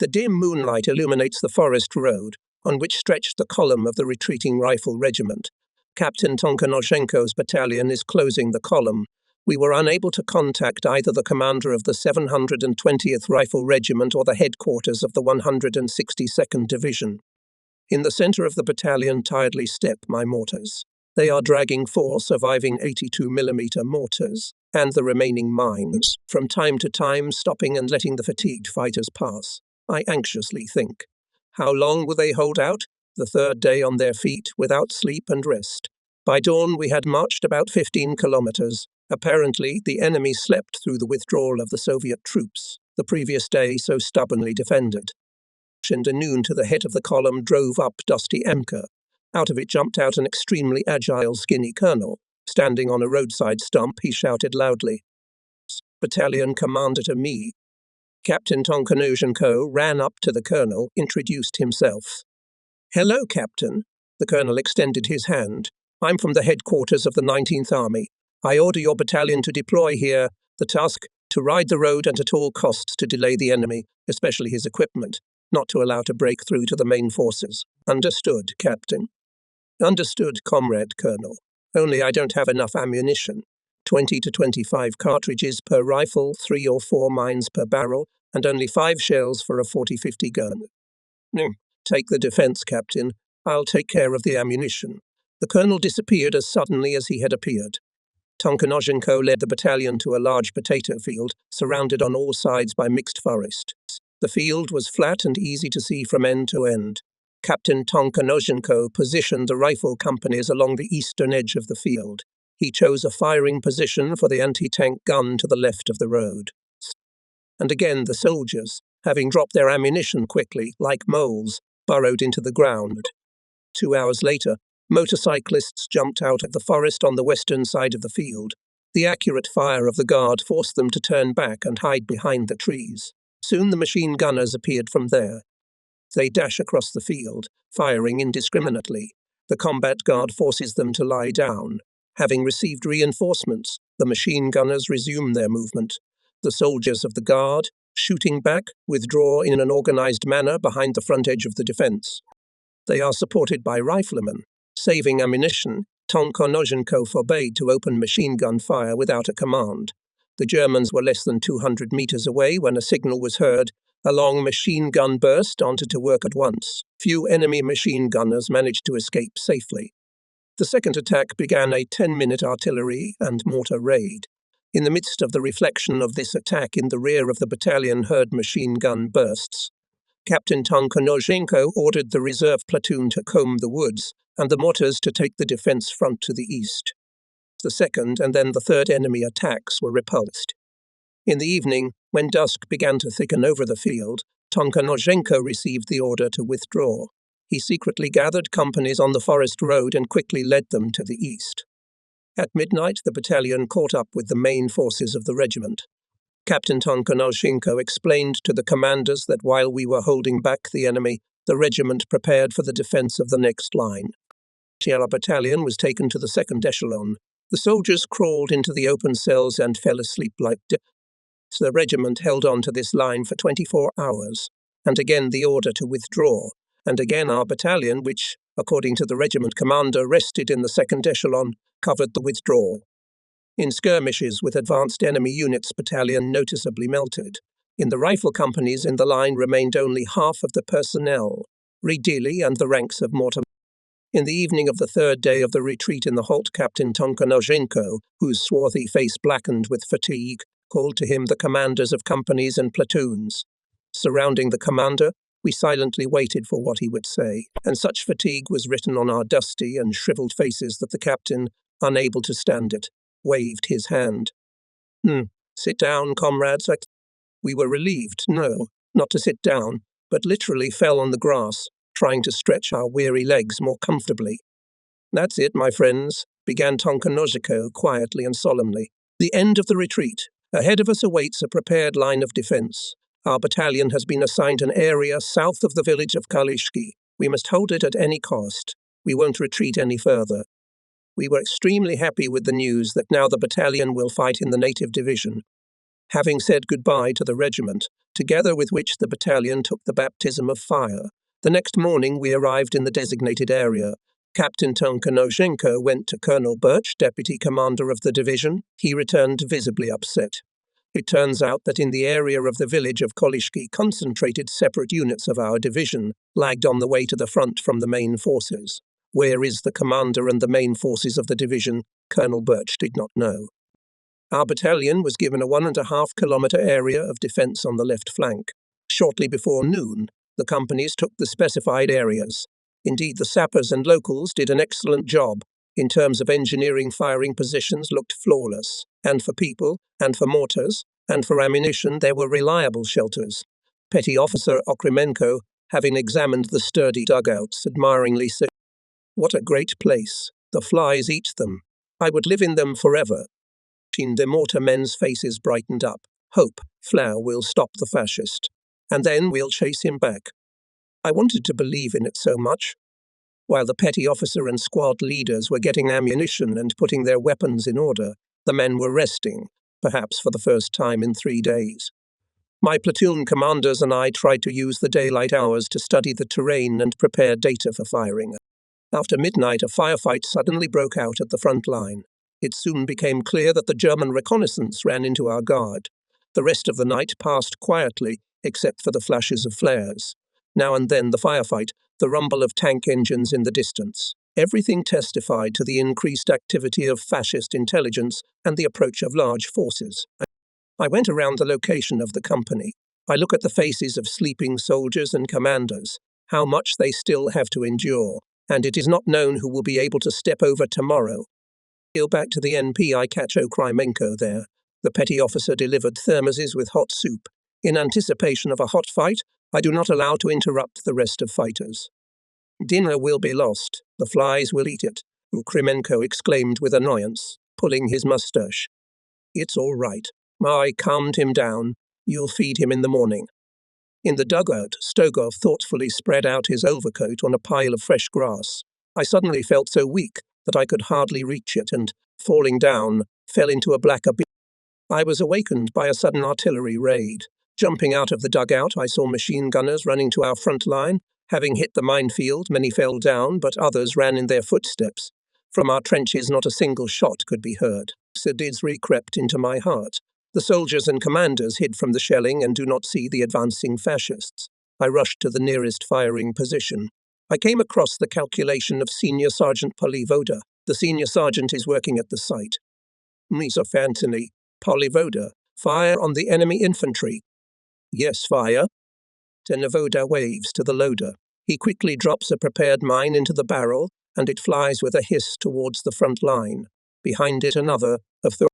The dim moonlight illuminates the forest road, on which stretched the column of the retreating rifle regiment. Captain Tonkanozhenko's battalion is closing the column. We were unable to contact either the commander of the 720th Rifle Regiment or the headquarters of the 162nd Division. In the center of the battalion tiredly step my mortars. They are dragging 4 surviving 82mm mortars and the remaining mines, from time to time stopping and letting the fatigued fighters pass. I anxiously think, how long will they hold out? The third day on their feet, without sleep and rest. By dawn we had marched about 15 kilometers. Apparently, the enemy slept through the withdrawal of the Soviet troops, the previous day so stubbornly defended. And at noon to the head of the column drove up dusty Emka. Out of it jumped out an extremely agile, skinny colonel. Standing on a roadside stump, he shouted loudly, "Battalion commander to me." Captain Tonkanozhenko ran up to the colonel, introduced himself. "Hello, Captain." The colonel extended his hand. "I'm from the headquarters of the 19th Army. I order your battalion to deploy here. The task, to ride the road and at all costs to delay the enemy, especially his equipment, not to allow to break through to the main forces." "Understood, Captain." "Understood, Comrade Colonel. Only I don't have enough ammunition. 20 to 25 cartridges per rifle, 3 or 4 mines per barrel, and only 5 shells for a 40-50 gun." "Take the defense, Captain. I'll take care of the ammunition." The colonel disappeared as suddenly as he had appeared. Tonkanozhenko led the battalion to a large potato field, surrounded on all sides by mixed forest. The field was flat and easy to see from end to end. Captain Tonkanozhenko positioned the rifle companies along the eastern edge of the field. He chose a firing position for the anti-tank gun to the left of the road. And again the soldiers, having dropped their ammunition quickly, like moles, burrowed into the ground. 2 hours later, motorcyclists jumped out of the forest on the western side of the field. The accurate fire of the guard forced them to turn back and hide behind the trees. Soon the machine gunners appeared from there. They dash across the field, firing indiscriminately. The combat guard forces them to lie down. Having received reinforcements, the machine gunners resume their movement. The soldiers of the guard, shooting back, withdraw in an organized manner behind the front edge of the defense. They are supported by riflemen. Saving ammunition, Tonkanozhenko forbade to open machine gun fire without a command. The Germans were less than 200 meters away when a signal was heard. A long machine gun burst onto to work at once. Few enemy machine gunners managed to escape safely. The second attack began a 10-minute artillery and mortar raid. In the midst of the reflection of this attack in the rear of the battalion heard machine gun bursts. Captain Tonkanozhenko ordered the reserve platoon to comb the woods and the mortars to take the defense front to the east. The second and then the third enemy attacks were repulsed. In the evening, when dusk began to thicken over the field, Tonkanozhenko received the order to withdraw. He secretly gathered companies on the forest road and quickly led them to the east. At midnight, the battalion caught up with the main forces of the regiment. Captain Tonkanozhenko explained to the commanders that while we were holding back the enemy, the regiment prepared for the defense of the next line. Our battalion was taken to the second echelon. The soldiers crawled into the open cells and fell asleep like dead. So the regiment held on to this line for 24 hours, and again the order to withdraw, and again our battalion, which, according to the regiment commander, rested in the second echelon, covered the withdrawal. In skirmishes with advanced enemy units, battalion noticeably melted. In the rifle companies in the line remained only half of the personnel, Redili and the ranks of mortar. In the evening of the third day of the retreat in the halt, Captain Tonkanozhenko, whose swarthy face blackened with fatigue, called to him the commanders of companies and platoons. Surrounding the commander, we silently waited for what he would say, and such fatigue was written on our dusty and shriveled faces that the captain, unable to stand it, waved his hand. Sit down, comrades." We were relieved, no, not to sit down, but literally fell on the grass, trying to stretch our weary legs more comfortably. "That's it, my friends," began Tonkanozhenko quietly and solemnly. "The end of the retreat. Ahead of us awaits a prepared line of defense. Our battalion has been assigned an area south of the village of Kalishki. We must hold it at any cost. We won't retreat any further." We were extremely happy with the news that now the battalion will fight in the native division. Having said goodbye to the regiment, together with which the battalion took the baptism of fire. The next morning we arrived in the designated area. Captain Tonkanoshenko went to Colonel Birch, deputy commander of the division. He returned visibly upset. It turns out that in the area of the village of Kolishki, concentrated separate units of our division lagged on the way to the front from the main forces. Where is the commander and the main forces of the division? Colonel Birch did not know. Our battalion was given a 1.5-kilometre area of defence on the left flank. Shortly before noon, the companies took the specified areas. Indeed, the sappers and locals did an excellent job. In terms of engineering, firing positions looked flawless. And for people, and for mortars, and for ammunition, there were reliable shelters. Petty Officer Okremenko, having examined the sturdy dugouts, admiringly said, "What a great place. The flies eat them. I would live in them forever." The mortar men's faces brightened up. "Hope, Flower will stop the fascist. And then we'll chase him back." I wanted to believe in it so much. While the petty officer and squad leaders were getting ammunition and putting their weapons in order, the men were resting, perhaps for the first time in 3 days. My platoon commanders and I tried to use the daylight hours to study the terrain and prepare data for firing. After midnight, a firefight suddenly broke out at the front line. It soon became clear that the German reconnaissance ran into our guard. The rest of the night passed quietly, except for the flashes of flares. Now and then the firefight, the rumble of tank engines in the distance. Everything testified to the increased activity of fascist intelligence and the approach of large forces. I went around the location of the company. I look at the faces of sleeping soldiers and commanders, how much they still have to endure, and it is not known who will be able to step over tomorrow. Back to the NP, I catch Okremenko there. The petty officer delivered thermoses with hot soup. In anticipation of a hot fight, I do not allow to interrupt the rest of fighters. "Dinner will be lost. The flies will eat it," Okremenko exclaimed with annoyance, pulling his moustache. "It's all right. I calmed him down. You'll feed him in the morning." In the dugout, Stogov thoughtfully spread out his overcoat on a pile of fresh grass. I suddenly felt so weak that I could hardly reach it and, falling down, fell into a black abyss. I was awakened by a sudden artillery raid. Jumping out of the dugout, I saw machine gunners running to our front line. Having hit the minefield, many fell down, but others ran in their footsteps. From our trenches, not a single shot could be heard. Sadisry crept into my heart. The soldiers and commanders hid from the shelling and do not see the advancing fascists. I rushed to the nearest firing position. I came across the calculation of Senior Sergeant Polivoda. The senior sergeant is working at the site. "Mr. Fantony, Polivoda, fire on the enemy infantry." "Yes, fire." Tenovoda waves to the loader. He quickly drops a prepared mine into the barrel, and it flies with a hiss towards the front line. Behind it another of the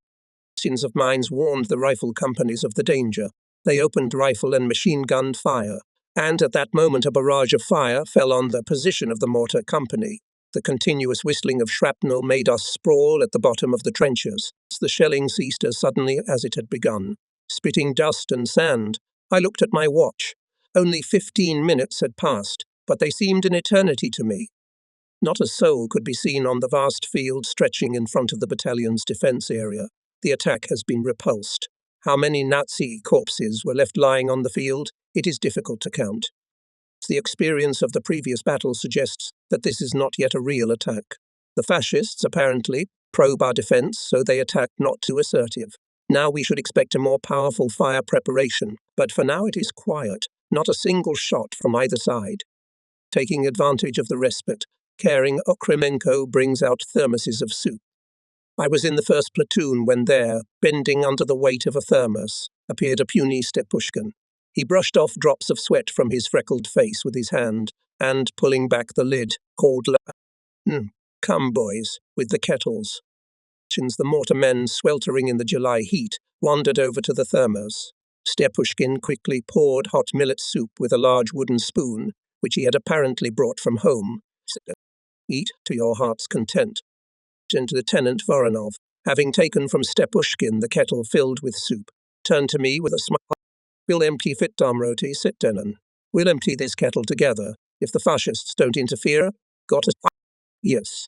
scenes of mines warned the rifle companies of the danger. They opened rifle and machine gun fire, and at that moment a barrage of fire fell on the position of the mortar company. The continuous whistling of shrapnel made us sprawl at the bottom of the trenches. The shelling ceased as suddenly as it had begun. Spitting dust and sand, I looked at my watch. Only 15 minutes had passed, but they seemed an eternity to me. Not a soul could be seen on the vast field stretching in front of the battalion's defence area. The attack has been repulsed. How many Nazi corpses were left lying on the field, it is difficult to count. The experience of the previous battle suggests that this is not yet a real attack. The fascists apparently probe our defence, so they attack not too assertive. Now we should expect a more powerful fire preparation, but for now it is quiet, not a single shot from either side. Taking advantage of the respite, caring Okremenko brings out thermoses of soup. I was in the first platoon when there, bending under the weight of a thermos, appeared a puny Stepushkin. He brushed off drops of sweat from his freckled face with his hand, and, pulling back the lid, called, "Come, boys, with the kettles." The mortar men, sweltering in the July heat, wandered over to the thermos. Stepushkin quickly poured hot millet soup with a large wooden spoon, which he had apparently brought from home. "Eat to your heart's content." And Lieutenant Voronov, having taken from Stepushkin the kettle filled with soup, turned to me with a smile. "We'll empty Fitdarmroti, sit down. We'll empty this kettle together. If the fascists don't interfere, got us." "Yes."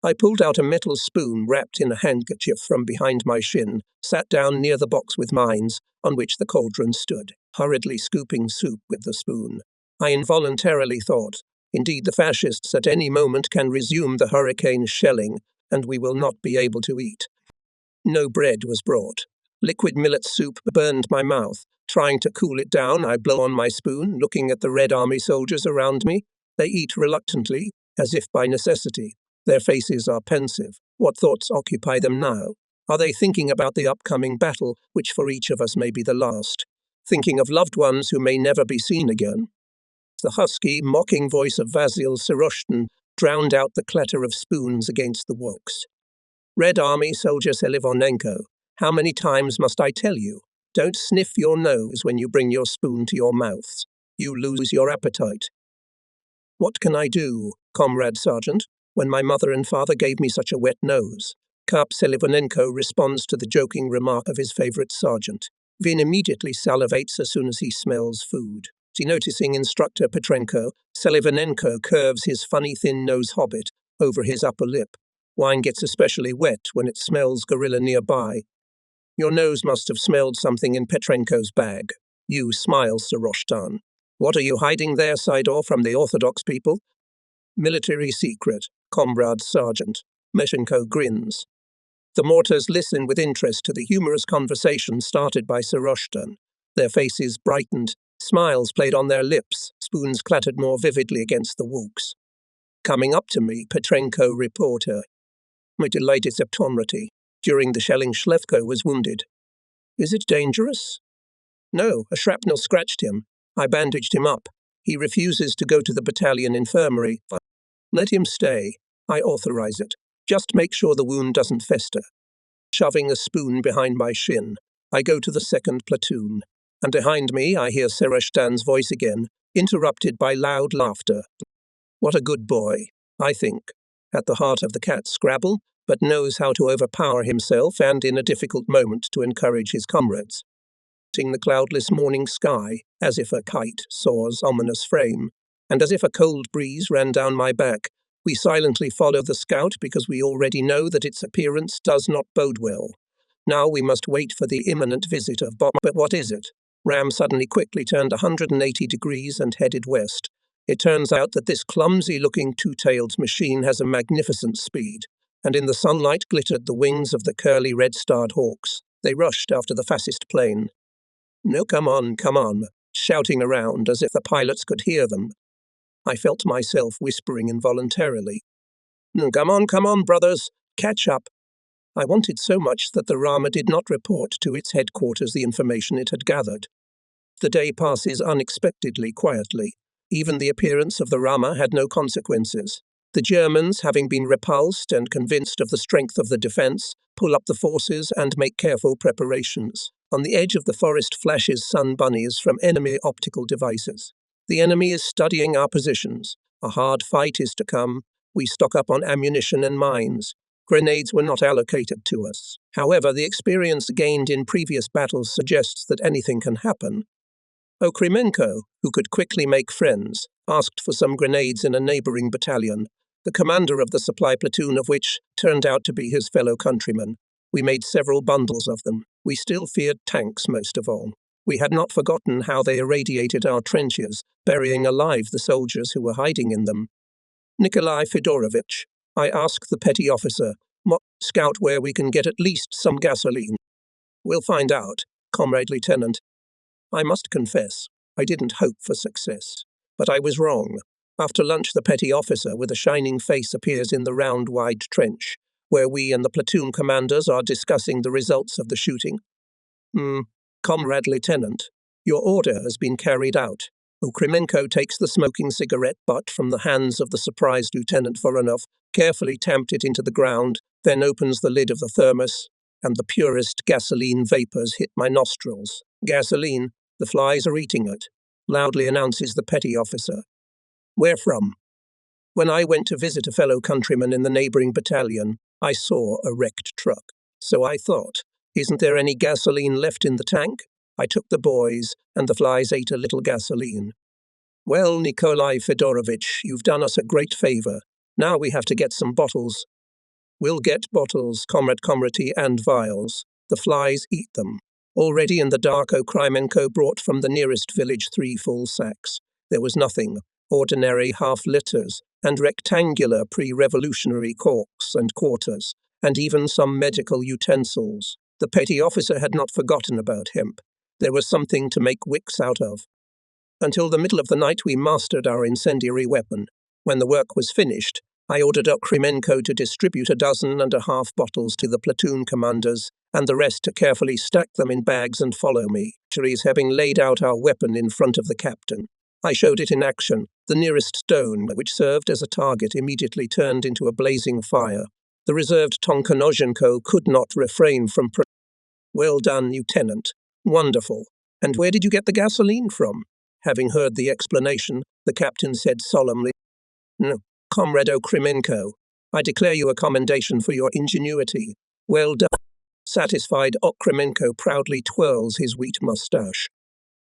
I pulled out a metal spoon wrapped in a handkerchief from behind my shin, sat down near the box with mines, on which the cauldron stood. hurriedly scooping soup with the spoon. I involuntarily thought, indeed the fascists at any moment can resume the hurricane shelling, and we will not be able to eat. No bread was brought. Liquid millet soup burned my mouth. Trying to cool it down, I blow on my spoon, looking at the Red Army soldiers around me. They eat reluctantly, as if by necessity. Their faces are pensive. What thoughts occupy them now? Are they thinking about the upcoming battle, which for each of us may be the last? Thinking of loved ones who may never be seen again? The husky, mocking voice of Vasil Siroshtin drowned out the clatter of spoons against the woks. Red Army soldier Selivonenko, how many times must I tell you? Don't sniff your nose when you bring your spoon to your mouth. You lose your appetite. What can I do, Comrade Sergeant, when my mother and father gave me such a wet nose? Karp Selivonenko responds to the joking remark of his favorite sergeant. Vin immediately salivates as soon as he smells food. Noticing instructor Petrenko, Selivonenko curves his funny thin nose hobbit over his upper lip. Wine gets especially wet when it smells gorilla nearby. Your nose must have smelled something in Petrenko's bag. You smile, Soroshtan. What are you hiding there, Sidor, from the Orthodox people? Military secret, Comrade Sergeant. Meshenko grins. The mortars listen with interest to the humorous conversation started by Soroshtan. Their faces brightened, smiles played on their lips, spoons clattered more vividly against the woks. Coming up to me, Petrenko reporter. My delighted septonrity. During the shelling, Shlevko was wounded. Is it dangerous? No, a shrapnel scratched him. I bandaged him up. He refuses to go to the battalion infirmary. Let him stay. I authorize it. Just make sure the wound doesn't fester. Shoving a spoon behind my shin, I go to the second platoon. And behind me, I hear Sereshtan's voice again, interrupted by loud laughter. What a good boy, I think. At the heart of the cat scrabble, but knows how to overpower himself and, in a difficult moment, to encourage his comrades. The cloudless morning sky, as if a kite soars ominous frame, and as if a cold breeze ran down my back, we silently follow the scout because we already know that its appearance does not bode well. Now we must wait for the imminent visit of Bob. But what is it? Ram suddenly quickly turned 180 degrees and headed west. It turns out that this clumsy-looking two-tailed machine has a magnificent speed, and in the sunlight glittered the wings of the curly red-starred hawks. They rushed after the fascist plane. No, come on, shouting around as if the pilots could hear them. I felt myself whispering involuntarily. Come on, brothers, catch up. I wanted so much that the Rama did not report to its headquarters the information it had gathered. The day passes unexpectedly quietly. Even the appearance of the Rama had no consequences. The Germans, having been repulsed and convinced of the strength of the defense, pull up the forces and make careful preparations. On the edge of the forest flashes sun bunnies from enemy optical devices. The enemy is studying our positions. A hard fight is to come. We stock up on ammunition and mines. Grenades were not allocated to us. However, the experience gained in previous battles suggests that anything can happen. Okremenko, who could quickly make friends, asked for some grenades in a neighboring battalion, the commander of the supply platoon of which turned out to be his fellow countryman. We made several bundles of them. We still feared tanks most of all. We had not forgotten how they irradiated our trenches, burying alive the soldiers who were hiding in them. Nikolai Fedorovich, I asked the petty officer, scout where we can get at least some gasoline. We'll find out, Comrade Lieutenant. I must confess, I didn't hope for success. But I was wrong. After lunch, the petty officer with a shining face appears in the round, wide trench, where we and the platoon commanders are discussing the results of the shooting. Comrade Lieutenant, your order has been carried out. Okremenko takes the smoking cigarette butt from the hands of the surprised Lieutenant Voronov, carefully tamped it into the ground, then opens the lid of the thermos, and the purest gasoline vapors hit my nostrils. Gasoline, the flies are eating it, loudly announces the petty officer. Where from? When I went to visit a fellow countryman in the neighboring battalion, I saw a wrecked truck. So I thought, isn't there any gasoline left in the tank? I took the boys, and the flies ate a little gasoline. Well, Nikolai Fedorovich, you've done us a great favor. Now we have to get some bottles. We'll get bottles, Comrade Comrade, and vials. The flies eat them. Already in the dark, Okrymenko brought from the nearest village 3 full sacks. There was nothing, ordinary half-litres, and rectangular pre-revolutionary corks and quarters, and even some medical utensils. The petty officer had not forgotten about hemp. There was something to make wicks out of. Until the middle of the night we mastered our incendiary weapon. When the work was finished, I ordered Okrymenko to distribute 12.5 bottles to the platoon commanders, and the rest to carefully stack them in bags and follow me, having laid out our weapon in front of the captain. I showed it in action. The nearest stone, which served as a target, immediately turned into a blazing fire. The reserved Tonkanozhenko could not refrain from "Well done, Lieutenant. Wonderful. And where did you get the gasoline from?" Having heard the explanation, the captain said solemnly, "No, Comrade Okrymenko, I declare you a commendation for your ingenuity. Well done." Satisfied, Okrymenko proudly twirls his wheat moustache.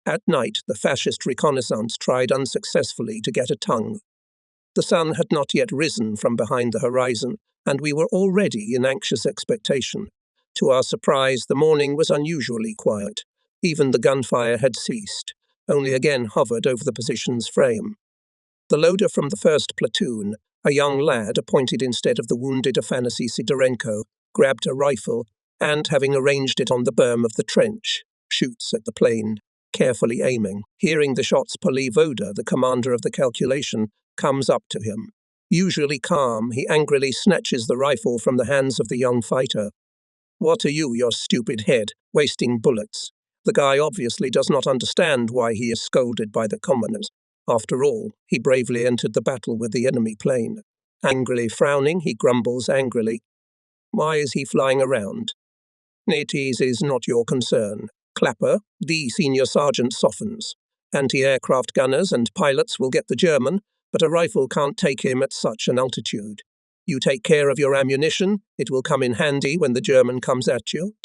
At night, the fascist reconnaissance tried unsuccessfully to get a tongue. The sun had not yet risen from behind the horizon, and we were already in anxious expectation. To our surprise, the morning was unusually quiet. Even the gunfire had ceased, only again hovered over the position's frame. The loader from the 1st platoon, a young lad appointed instead of the wounded Afanasy Sidorenko, grabbed a rifle and, having arranged it on the berm of the trench, shoots at the plane, carefully aiming. Hearing the shots, Polivoda, the commander of the calculation, comes up to him. Usually calm, he angrily snatches the rifle from the hands of the young fighter. "What are you, your stupid head, wasting bullets?" The guy obviously does not understand why he is scolded by the commoners. After all, he bravely entered the battle with the enemy plane. Angrily frowning, he grumbles angrily. Why is he flying around? "It is not your concern." Clapper, the senior sergeant, softens. "Anti-aircraft gunners and pilots will get the German, but a rifle can't take him at such an altitude. You take care of your ammunition, it will come in handy when the German comes at you."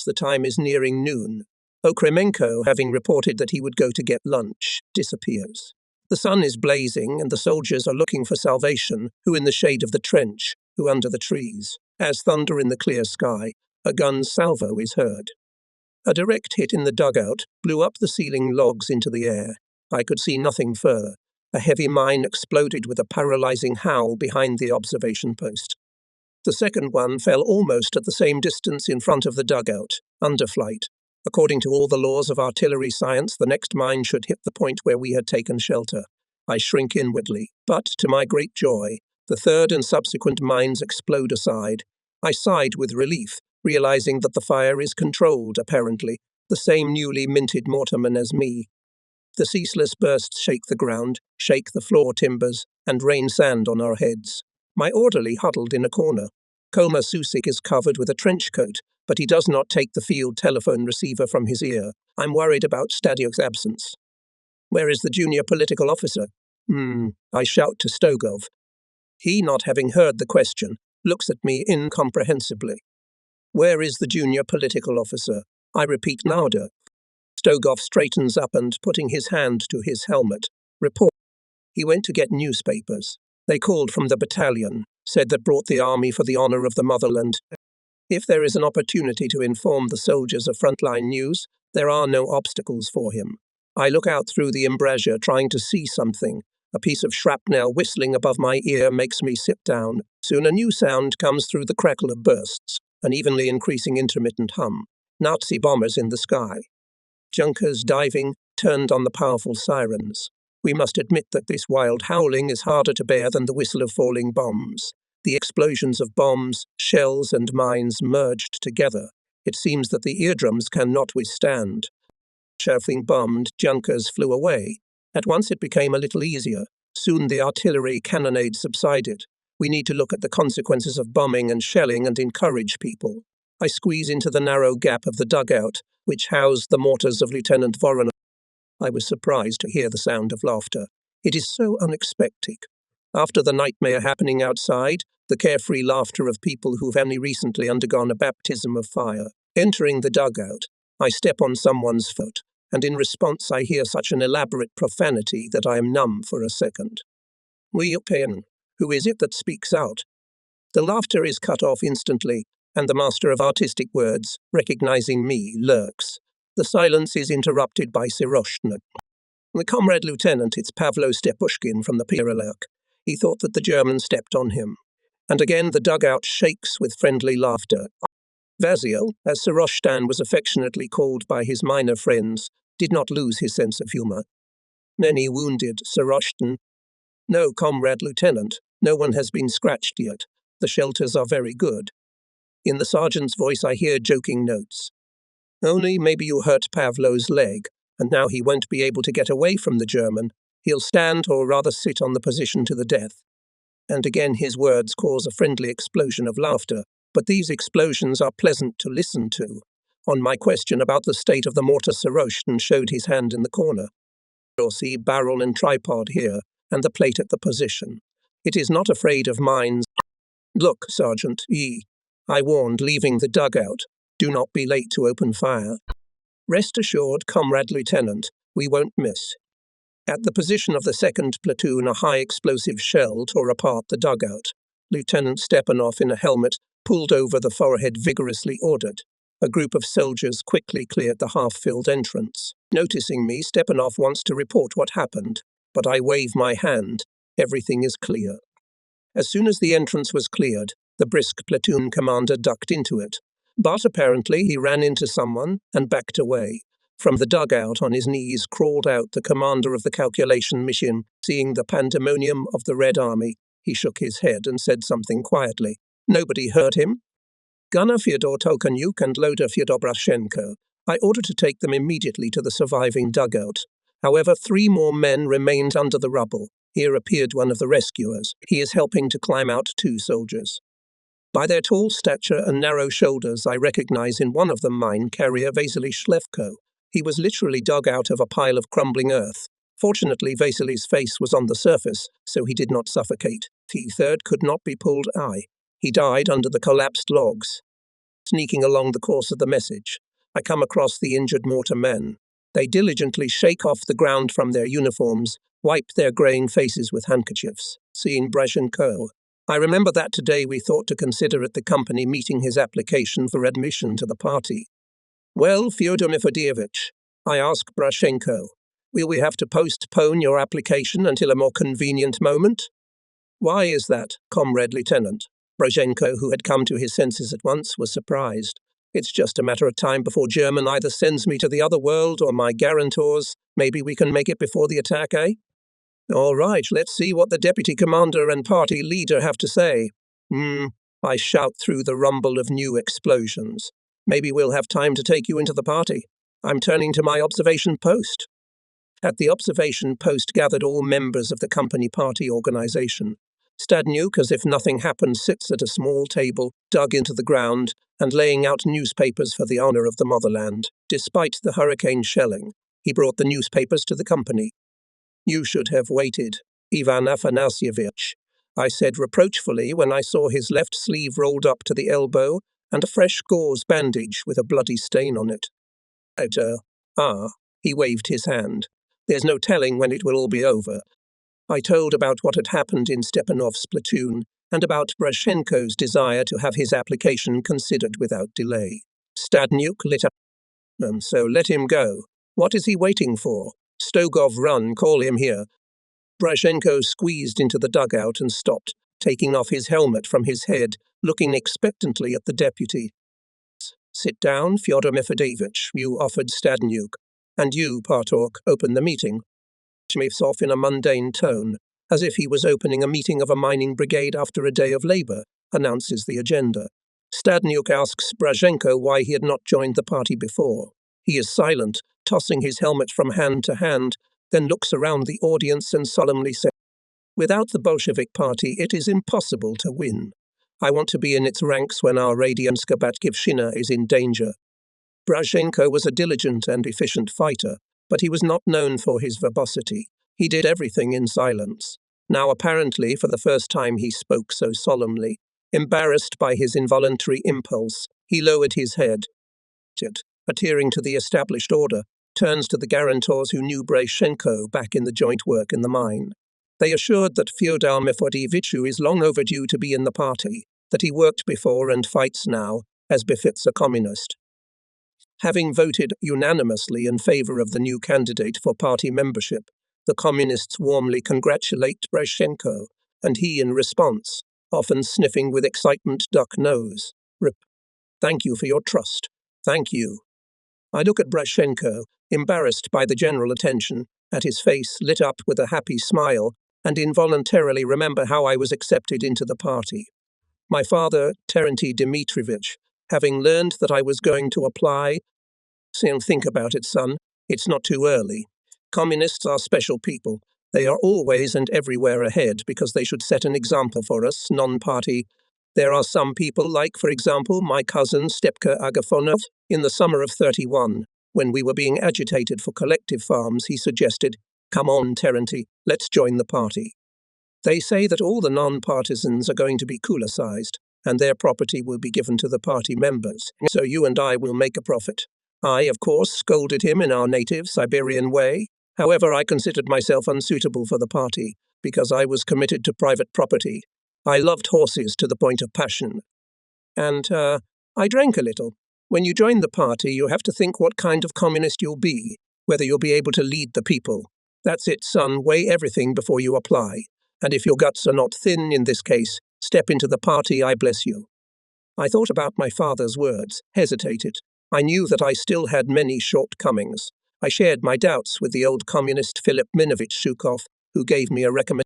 The time is nearing noon. Okrymenko, having reported that he would go to get lunch, disappears. The sun is blazing and the soldiers are looking for salvation, who in the shade of the trench, who under the trees. As thunder in the clear sky, a gun's salvo is heard. A direct hit in the dugout blew up the ceiling logs into the air. I could see nothing further. A heavy mine exploded with a paralyzing howl behind the observation post. The second one fell almost at the same distance in front of the dugout, underflight. According to all the laws of artillery science, the next mine should hit the point where we had taken shelter. I shrink inwardly, but, to my great joy, the third and subsequent mines explode aside. I sighed with relief, realizing that the fire is controlled, apparently, the same newly minted mortarman as me. The ceaseless bursts shake the ground, shake the floor timbers, and rain sand on our heads. My orderly huddled in a corner. Koma Susik is covered with a trench coat, but he does not take the field telephone receiver from his ear. I'm worried about Stadiuk's absence. "Where is the junior political officer?" I shout to Stogov. He, not having heard the question, looks at me incomprehensibly. "Where is the junior political officer?" I repeat louder. Stogov straightens up and, putting his hand to his helmet, report. He went to get newspapers. They called from the battalion, said that brought the army for the honor of the motherland. If there is an opportunity to inform the soldiers of frontline news, there are no obstacles for him. I look out through the embrasure, trying to see something. A piece of shrapnel whistling above my ear makes me sit down. Soon a new sound comes through the crackle of bursts, an evenly increasing intermittent hum. Nazi bombers in the sky. Junkers diving, turned on the powerful sirens. We must admit that this wild howling is harder to bear than the whistle of falling bombs. The explosions of bombs, shells, and mines merged together. It seems that the eardrums cannot withstand. Shelving bombed, Junkers flew away. At once it became a little easier. Soon the artillery cannonade subsided. We need to look at the consequences of bombing and shelling and encourage people. I squeeze into the narrow gap of the dugout, which housed the mortars of Lieutenant Voronov. I was surprised to hear the sound of laughter. It is so unexpected. After the nightmare happening outside, the carefree laughter of people who've only recently undergone a baptism of fire. Entering the dugout, I step on someone's foot, and in response I hear such an elaborate profanity that I am numb for a second. "Who is it that speaks out?" The laughter is cut off instantly. and the master of artistic words, recognizing me, lurks. The silence is interrupted by Siroshna. The comrade lieutenant, it's Pavlo Stepushkin from the Pirelek. He thought that the German stepped on him. And again the dugout shakes with friendly laughter. Vasil, as Siroshtan was affectionately called by his minor friends, did not lose his sense of humor. Many wounded, Siroshtan. No, comrade lieutenant, no one has been scratched yet. The shelters are very good. In the sergeant's voice I hear joking notes. Only maybe you hurt Pavlo's leg, and now he won't be able to get away from the German. He'll stand or rather sit on the position to the death. And again his words cause a friendly explosion of laughter, but these explosions are pleasant to listen to. On my question about the state of the mortar, Siroshtan showed his hand in the corner. You'll see barrel and tripod here, and the plate at the position. It is not afraid of mines. Look, Sergeant E. I warned, leaving the dugout. Do not be late to open fire. Rest assured, comrade lieutenant, we won't miss. At the position of the 2nd platoon, a high explosive shell tore apart the dugout. Lieutenant Stepanov, in a helmet, pulled over the forehead, vigorously ordered. A group of soldiers quickly cleared the half-filled entrance. Noticing me, Stepanov wants to report what happened, but I wave my hand. Everything is clear. As soon as the entrance was cleared, the brisk platoon commander ducked into it. But apparently he ran into someone and backed away. From the dugout, on his knees, crawled out the commander of the calculation mission. Seeing the pandemonium of the Red Army, he shook his head and said something quietly. Nobody heard him. Gunner Fyodor Tolkanyuk and loader Fyodor Brashenko. I ordered to take them immediately to the surviving dugout. However, 3 more men remained under the rubble. Here appeared one of the rescuers. He is helping to climb out 2 soldiers. By their tall stature and narrow shoulders, I recognize in one of them mine carrier Vasily Shlevko. He was literally dug out of a pile of crumbling earth. Fortunately, Vasily's face was on the surface, so he did not suffocate. T-3rd could not be pulled eye. He died under the collapsed logs. Sneaking along the course of the message, I come across the injured mortar men. They diligently shake off the ground from their uniforms, wipe their greying faces with handkerchiefs. Seeing Brashenko, I remember that today we thought to consider at the company meeting his application for admission to the party. Well, Fyodor Mefodievich, I ask Brashenko, will we have to postpone your application until a more convenient moment? Why is that, comrade lieutenant? Brashenko, who had come to his senses at once, was surprised. It's just a matter of time before German either sends me to the other world or my guarantors. Maybe we can make it before the attack, eh? All right, let's see what the deputy commander and party leader have to say. I shout through the rumble of new explosions. Maybe we'll have time to take you into the party. I'm turning to my observation post. At the observation post gathered all members of the company party organization. Stadnyuk, as if nothing happened, sits at a small table, dug into the ground, and laying out newspapers for the honor of the motherland. Despite the hurricane shelling, he brought the newspapers to the company. You should have waited, Ivan Afanasyevich, I said reproachfully when I saw his left sleeve rolled up to the elbow and a fresh gauze bandage with a bloody stain on it. He waved his hand. There's no telling when it will all be over. I told about what had happened in Stepanov's platoon and about Brashenko's desire to have his application considered without delay. Stadnyuk lit up. So let him go. What is he waiting for? Stogov, run, call him here. Brashenko squeezed into the dugout and stopped, taking off his helmet from his head, looking expectantly at the deputy. Sit down, Fyodor Mefodievich, you offered Stadnyuk. And you, Partork, open the meeting. Shmevsov in a mundane tone, as if he was opening a meeting of a mining brigade after a day of labor, announces the agenda. Stadnyuk asks Brashenko why he had not joined the party before. He is silent, tossing his helmet from hand to hand, then looks around the audience and solemnly says, without the Bolshevik party, it is impossible to win. I want to be in its ranks when our Radianska Batkivshina is in danger. Brashenko was a diligent and efficient fighter, but he was not known for his verbosity. He did everything in silence. Now apparently for the first time he spoke so solemnly. Embarrassed by his involuntary impulse, he lowered his head. Adhering to the established order, turns to the guarantors who knew Brashenko back in the joint work in the mine. They assured that Fyodor Mefodievich is long overdue to be in the party, that he worked before and fights now, as befits a communist. Having voted unanimously in favor of the new candidate for party membership, the communists warmly congratulate Brashenko, and he, in response, often sniffing with excitement, duck nose. Rip. Thank you for your trust. Thank you. I look at Brashenko, embarrassed by the general attention, at his face lit up with a happy smile, and involuntarily remember how I was accepted into the party. My father, Terentij Dmitrievich, having learned that I was going to apply, saying, "Think about it, son. It's not too early. Communists are special people. They are always and everywhere ahead because they should set an example for us, non-party. There are some people like, for example, my cousin Stepka Agafonov. In the summer of 31, when we were being agitated for collective farms, he suggested, 'Come on, Terentij, let's join the party.' They say that all the non-partisans are going to be Kula-sized, and their property will be given to the party members, so you and I will make a profit. I, of course, scolded him in our native Siberian way. However, I considered myself unsuitable for the party, because I was committed to private property. I loved horses to the point of passion. And I drank a little. When you join the party, you have to think what kind of communist you'll be, whether you'll be able to lead the people. That's it, son. Weigh everything before you apply. And if your guts are not thin in this case, step into the party, I bless you." I thought about my father's words, hesitated. I knew that I still had many shortcomings. I shared my doubts with the old communist Philip Minovich Shukov, who gave me a recommendation.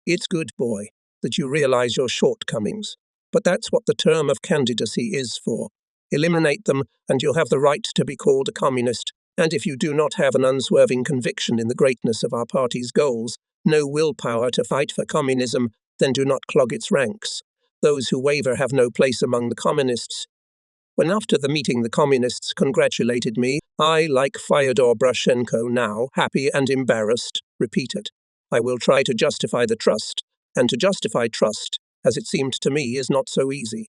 "It's good, boy, that you realize your shortcomings. But that's what the term of candidacy is for. Eliminate them, and you'll have the right to be called a communist. And if you do not have an unswerving conviction in the greatness of our party's goals, no willpower to fight for communism, then do not clog its ranks. Those who waver have no place among the communists." When after the meeting the communists congratulated me, I, like Fyodor Brashenko now, happy and embarrassed, repeated, "I will try to justify the trust, and to justify trust, as it seemed to me, is not so easy.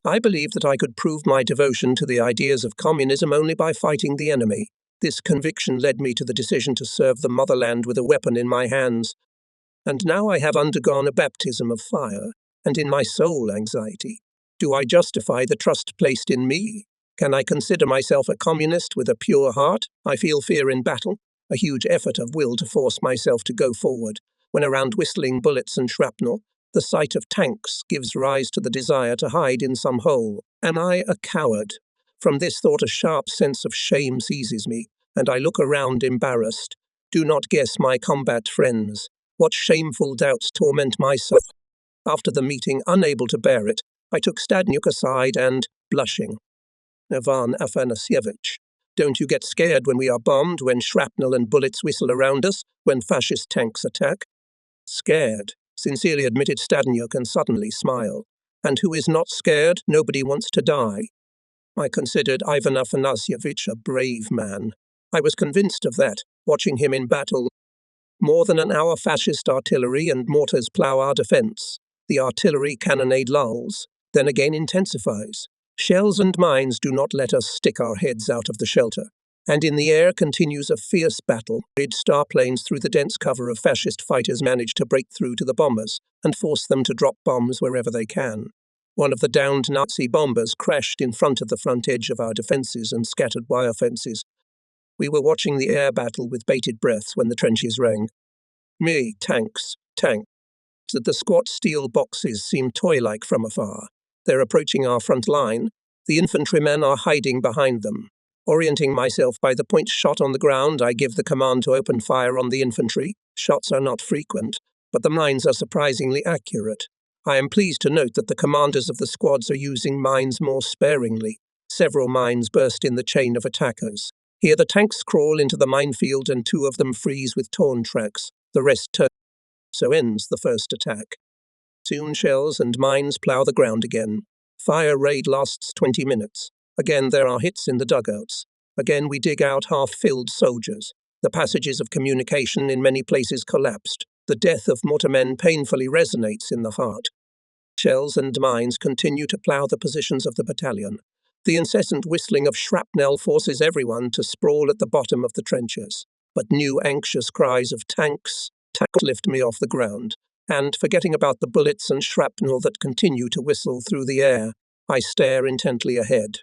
I believed that I could prove my devotion to the ideas of communism only by fighting the enemy. This conviction led me to the decision to serve the motherland with a weapon in my hands. And now I have undergone a baptism of fire, and in my soul anxiety. Do I justify the trust placed in me? Can I consider myself a communist with a pure heart? I feel fear in battle, a huge effort of will to force myself to go forward. When around whistling bullets and shrapnel, the sight of tanks gives rise to the desire to hide in some hole. Am I a coward? From this thought a sharp sense of shame seizes me, and I look around embarrassed. Do not guess my combat friends. What shameful doubts torment my soul. After the meeting, unable to bear it, I took Stadnyuk aside and, blushing, "Ivan Afanasievich, don't you get scared when we are bombed, when shrapnel and bullets whistle around us, when fascist tanks attack?" "Scared," sincerely admitted Stadnyuk and suddenly smiled. "And who is not scared? Nobody wants to die." I considered Ivan Afanasievich a brave man. I was convinced of that, watching him in battle. More than an hour fascist artillery and mortars plough our defence. The artillery cannonade lulls, then again intensifies. Shells and mines do not let us stick our heads out of the shelter. And in the air continues a fierce battle. Starplanes through the dense cover of fascist fighters manage to break through to the bombers and force them to drop bombs wherever they can. One of the downed Nazi bombers crashed in front of the front edge of our defences and scattered wire fences. We were watching the air battle with bated breath when the trenches rang. Me, tanks. The squat steel boxes seem toy-like from afar. They're approaching our front line. The infantrymen are hiding behind them. Orienting myself by the point shot on the ground, I give the command to open fire on the infantry. Shots are not frequent, but the mines are surprisingly accurate. I am pleased to note that the commanders of the squads are using mines more sparingly. Several mines burst in the chain of attackers. Here the tanks crawl into the minefield and 2 of them freeze with torn tracks. The rest turn. So ends the first attack. Soon shells and mines plough the ground again. Fire raid lasts 20 minutes. Again there are hits in the dugouts. Again we dig out half-filled soldiers. The passages of communication in many places collapsed. The death of mortarmen painfully resonates in the heart. Shells and mines continue to plough the positions of the battalion. The incessant whistling of shrapnel forces everyone to sprawl at the bottom of the trenches. But new anxious cries of tanks lift me off the ground. and, forgetting about the bullets and shrapnel that continue to whistle through the air, I stare intently ahead.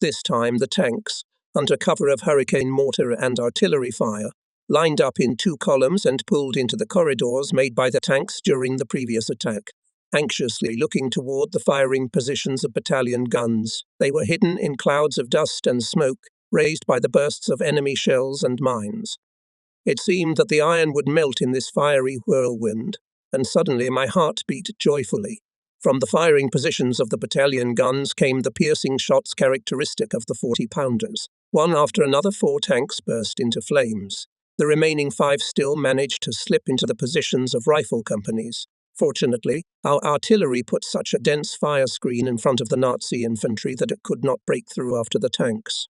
This time the tanks, under cover of hurricane mortar and artillery fire, lined up in 2 columns and pulled into the corridors made by the tanks during the previous attack, anxiously looking toward the firing positions of battalion guns. They were hidden in clouds of dust and smoke, raised by the bursts of enemy shells and mines. It seemed that the iron would melt in this fiery whirlwind, and suddenly my heart beat joyfully. From the firing positions of the battalion guns came the piercing shots characteristic of the 40-pounders. One after another 4 tanks burst into flames. The remaining 5 still managed to slip into the positions of rifle companies. Fortunately, our artillery put such a dense fire screen in front of the Nazi infantry that it could not break through after the tanks.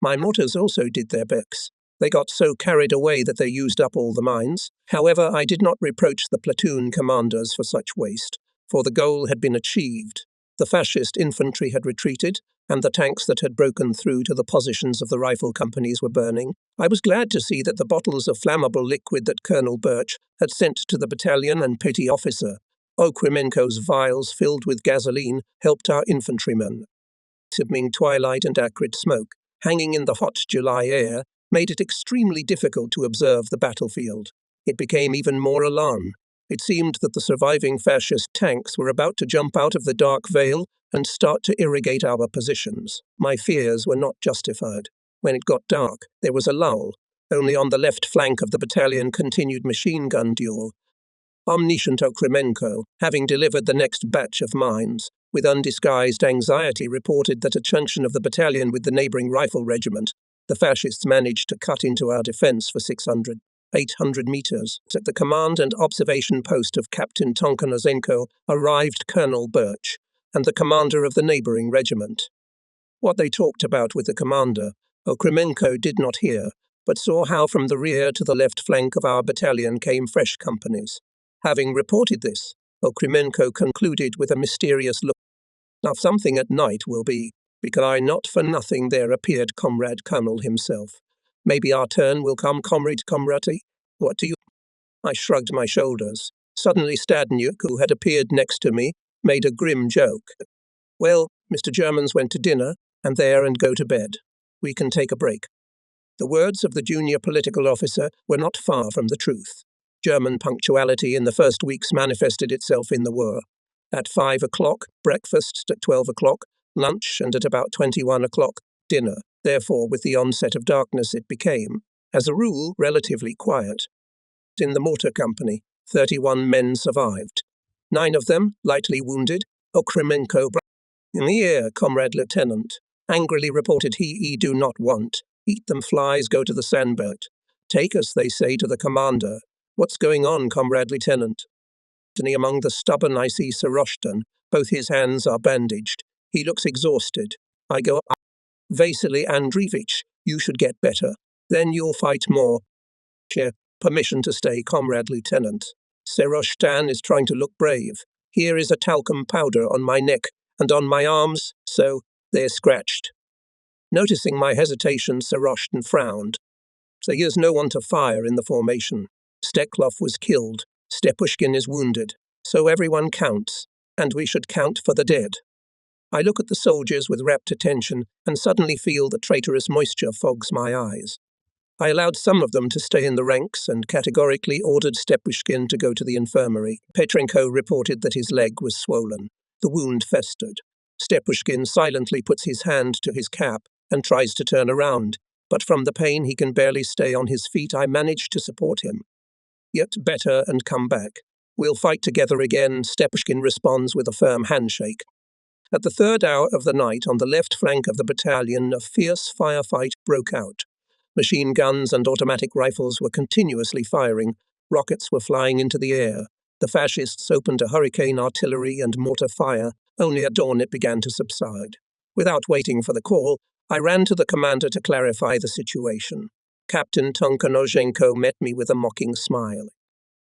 My mortars also did their best. They got so carried away that they used up all the mines. However, I did not reproach the platoon commanders for such waste, for the goal had been achieved. The fascist infantry had retreated, and the tanks that had broken through to the positions of the rifle companies were burning. I was glad to see that the bottles of flammable liquid that Colonel Birch had sent to the battalion and petty officer, Okremenko's vials filled with gasoline, helped our infantrymen. Simming twilight and acrid smoke, hanging in the hot July air, made it extremely difficult to observe the battlefield. It became even more alarming. It seemed that the surviving fascist tanks were about to jump out of the dark veil and start to irrigate our positions. My fears were not justified. When it got dark, there was a lull. Only on the left flank of the battalion continued machine gun duel. Omniscient Okremenko, having delivered the next batch of mines, with undisguised anxiety reported that a junction of the battalion with the neighbouring rifle regiment, the fascists managed to cut into our defence for 800 metres. At the command and observation post of Captain Tonkanozhenko arrived Colonel Birch and the commander of the neighbouring regiment. What they talked about with the commander, Okremenko did not hear, but saw how from the rear to the left flank of our battalion came fresh companies. Having reported this, Okremenko concluded with a mysterious look. Now something at night will be, because not for nothing there appeared Comrade Colonel himself. Maybe our turn will come, Comrade Comrade. What do you... I shrugged my shoulders. Suddenly Stadnyuk, who had appeared next to me, made a grim joke. Well, Mr. Germans went to dinner, and there and go to bed. We can take a break. The words of the junior political officer were not far from the truth. German punctuality in the first weeks manifested itself in the war. At 5 o'clock, breakfast, at 12 o'clock, lunch, and at about 21 o'clock, dinner. Therefore, with the onset of darkness, it became, as a rule, relatively quiet. In the mortar company, 31 men survived. 9 of them, lightly wounded, Okremenko. In the ear, Comrade Lieutenant, angrily reported he do not want. Eat them flies, go to the sandboat. Take us, they say, to the commander. What's going on, Comrade Lieutenant? Among the stubborn I see Saroshtan. Both his hands are bandaged. He looks exhausted. I go, Vasily Andreevich, you should get better. Then you'll fight more. Permission to stay, Comrade Lieutenant. Saroshtan is trying to look brave. Here is a talcum powder on my neck and on my arms, so they're scratched. Noticing my hesitation, Saroshtan frowned. So here's no one to fire in the formation. Steklov was killed. Stepushkin is wounded. So everyone counts, and we should count for the dead. I look at the soldiers with rapt attention and suddenly feel the traitorous moisture fogs my eyes. I allowed some of them to stay in the ranks and categorically ordered Stepushkin to go to the infirmary. Petrenko reported that his leg was swollen. The wound festered. Stepushkin silently puts his hand to his cap and tries to turn around, but from the pain he can barely stay on his feet. I manage to support him. Yet better and come back. We'll fight together again, Stepushkin responds with a firm handshake. At the 3rd hour of the night, on the left flank of the battalion, a fierce firefight broke out. Machine guns and automatic rifles were continuously firing. Rockets were flying into the air. The fascists opened a hurricane artillery and mortar fire. Only at dawn it began to subside. Without waiting for the call, I ran to the commander to clarify the situation. Captain Tonkanozhenko met me with a mocking smile.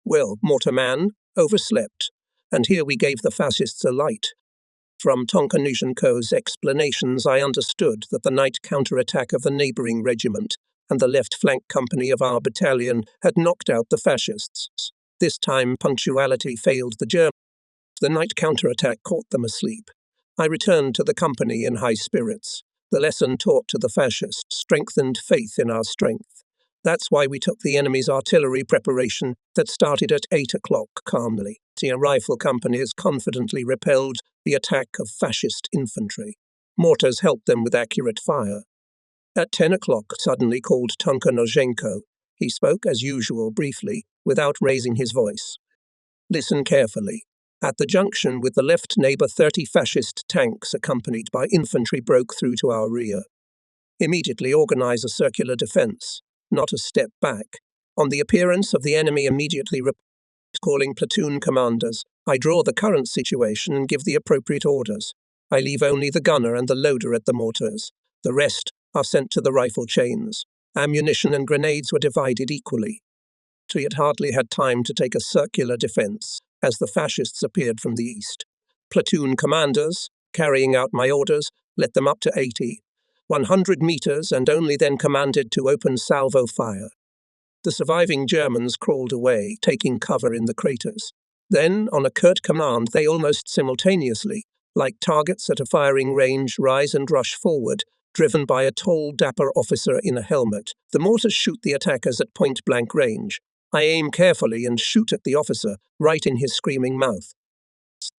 Well, mortarman, overslept. And here we gave the fascists a light. From Tonkanozhenko's explanations, I understood that the night counterattack of the neighbouring regiment and the left flank company of our battalion had knocked out the fascists. This time punctuality failed the Germans. The night counterattack caught them asleep. I returned to the company in high spirits. The lesson taught to the fascists strengthened faith in our strength. That's why we took the enemy's artillery preparation that started at 8 o'clock calmly. A rifle company has confidently repelled the attack of fascist infantry. Mortars helped them with accurate fire. At 10 o'clock, suddenly called Tonka. He spoke, as usual, briefly, without raising his voice. Listen carefully. At the junction with the left neighbor, 30 fascist tanks accompanied by infantry broke through to our rear. Immediately organize a circular defense, not a step back. On the appearance of the enemy, immediately calling platoon commanders. I draw the current situation and give the appropriate orders. I leave only the gunner and the loader at the mortars. The rest are sent to the rifle chains. Ammunition and grenades were divided equally. We had hardly had time to take a circular defense as the fascists appeared from the east. Platoon commanders, carrying out my orders, let them up to 80, 100 meters, and only then commanded to open salvo fire. The surviving Germans crawled away, taking cover in the craters. Then, on a curt command, they almost simultaneously, like targets at a firing range, rise and rush forward, driven by a tall, dapper officer in a helmet. The mortars shoot the attackers at point-blank range. I aim carefully and shoot at the officer, right in his screaming mouth.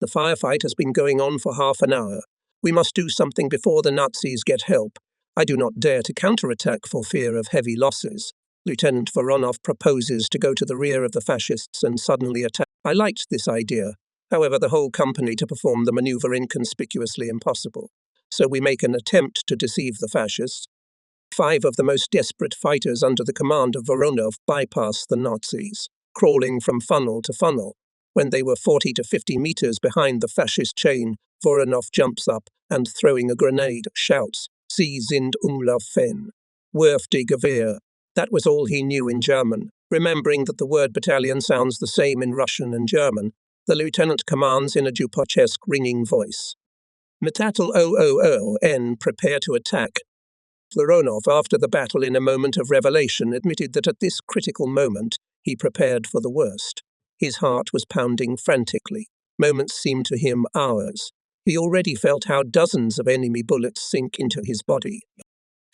The firefight has been going on for half an hour. We must do something before the Nazis get help. I do not dare to counterattack for fear of heavy losses. Lieutenant Voronov proposes to go to the rear of the fascists and suddenly attack. I liked this idea. However, the whole company to perform the maneuver inconspicuously impossible. So we make an attempt to deceive the fascists. 5 of the most desperate fighters under the command of Voronov bypass the Nazis, crawling from funnel to funnel. When they were 40 to 50 meters behind the fascist chain, Voronov jumps up and, throwing a grenade, shouts, "Sie sind umlaufen. Werf die Gewehr." That was all he knew in German. Remembering that the word battalion sounds the same in Russian and German, the lieutenant commands in a Dupachesque ringing voice. Metatel OOON, prepare to attack. Voronov, after the battle in a moment of revelation, admitted that at this critical moment he prepared for the worst. His heart was pounding frantically. Moments seemed to him hours. He already felt how dozens of enemy bullets sink into his body.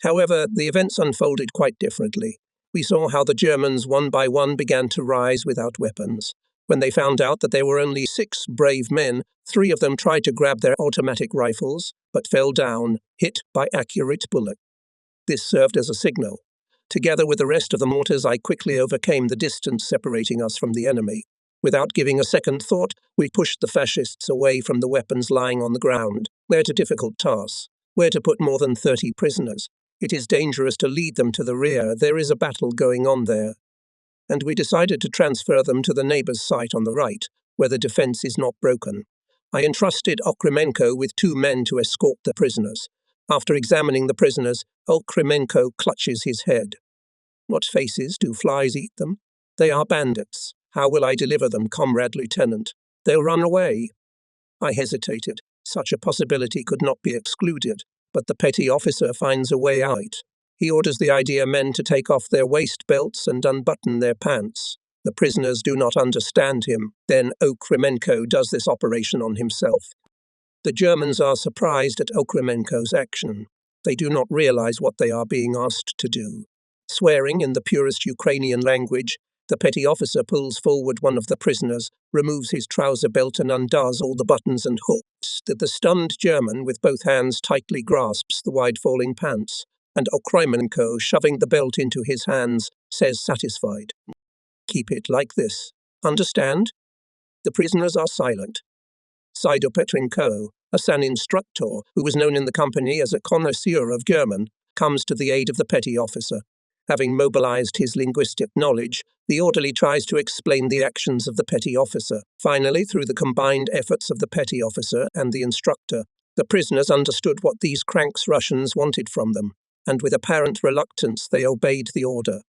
However, the events unfolded quite differently. We saw how the Germans one by one began to rise without weapons. When they found out that there were only 6 brave men, 3 of them tried to grab their automatic rifles, but fell down, hit by accurate bullets. This served as a signal. Together with the rest of the mortars, I quickly overcame the distance separating us from the enemy. Without giving a second thought, we pushed the fascists away from the weapons lying on the ground. Where to difficult tasks? Where to put more than 30 prisoners? It is dangerous to lead them to the rear. There is a battle going on there. And we decided to transfer them to the neighbor's site on the right, where the defense is not broken. I entrusted Okremenko with 2 men to escort the prisoners. After examining the prisoners, Okremenko clutches his head. What faces do flies eat them? They are bandits. How will I deliver them, comrade lieutenant? They'll run away. I hesitated. Such a possibility could not be excluded, but the petty officer finds a way out. He orders the idea men to take off their waist belts and unbutton their pants. The prisoners do not understand him. Then Okremenko does this operation on himself. The Germans are surprised at Okremenko's action. They do not realize what they are being asked to do. Swearing in the purest Ukrainian language, the petty officer pulls forward one of the prisoners, removes his trouser belt and undoes all the buttons and hooks. The stunned German, with both hands, tightly grasps the wide-falling pants, and Okremenko, shoving the belt into his hands, says satisfied, "Keep it like this. Understand?" The prisoners are silent. Saido Petrenko, a San instructor who was known in the company as a connoisseur of German, comes to the aid of the petty officer. Having mobilized his linguistic knowledge, the orderly tries to explain the actions of the petty officer. Finally, through the combined efforts of the petty officer and the instructor, the prisoners understood what these cranks Russians wanted from them, and with apparent reluctance they obeyed the order.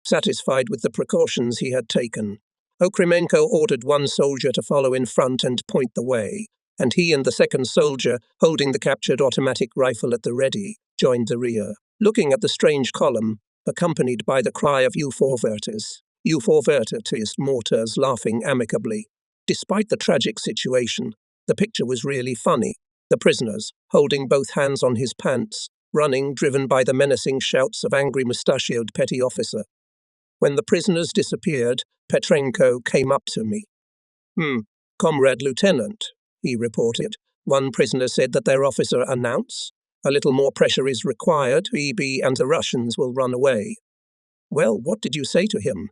Satisfied with the precautions he had taken, Okremenko ordered one soldier to follow in front and point the way, and he and the second soldier, holding the captured automatic rifle at the ready, joined the rear. Looking at the strange column, accompanied by the cry of "U vorwärts," You forvertitist mortars laughing amicably. Despite the tragic situation, the picture was really funny. The prisoners, holding both hands on his pants, running, driven by the menacing shouts of angry mustachioed petty officer. When the prisoners disappeared, Petrenko came up to me. Comrade Lieutenant, he reported. One prisoner said that their officer announced, a little more pressure is required, EB and the Russians will run away. Well, what did you say to him?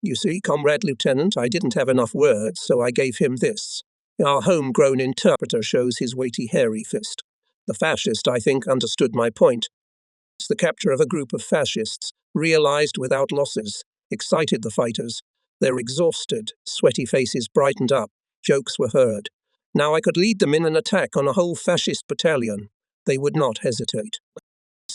You see, Comrade Lieutenant, I didn't have enough words, so I gave him this. Our homegrown interpreter shows his weighty hairy fist. The fascist, I think, understood my point. The capture of a group of fascists, realized without losses, excited the fighters. Their exhausted, sweaty faces brightened up. Jokes were heard. Now I could lead them in an attack on a whole fascist battalion. They would not hesitate.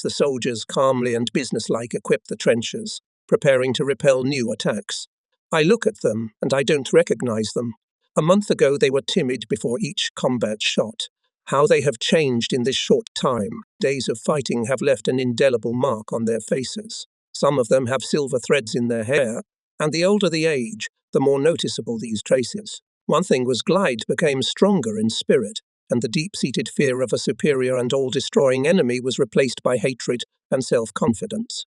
The soldiers calmly and businesslike equipped the trenches, preparing to repel new attacks. I look at them, and I don't recognize them. A month ago they were timid before each combat shot. How they have changed in this short time. Days of fighting have left an indelible mark on their faces. Some of them have silver threads in their hair, and the older the age, the more noticeable these traces. One thing was Glide became stronger in spirit, and the deep-seated fear of a superior and all-destroying enemy was replaced by hatred and self-confidence.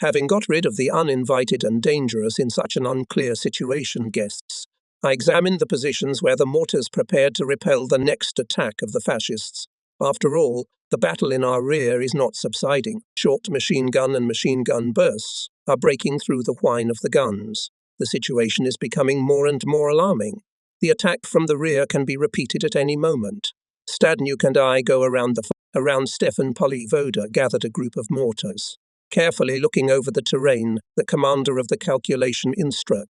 Having got rid of the uninvited and dangerous in such an unclear situation guests, I examined the positions where the mortars prepared to repel the next attack of the fascists. After all, the battle in our rear is not subsiding. Short machine gun and machine gun bursts are breaking through the whine of the guns. The situation is becoming more and more alarming. The attack from the rear can be repeated at any moment. Stadnuk and I go around Stefan Polyvoda gathered a group of mortars. Carefully looking over the terrain, the commander of the calculation instructs.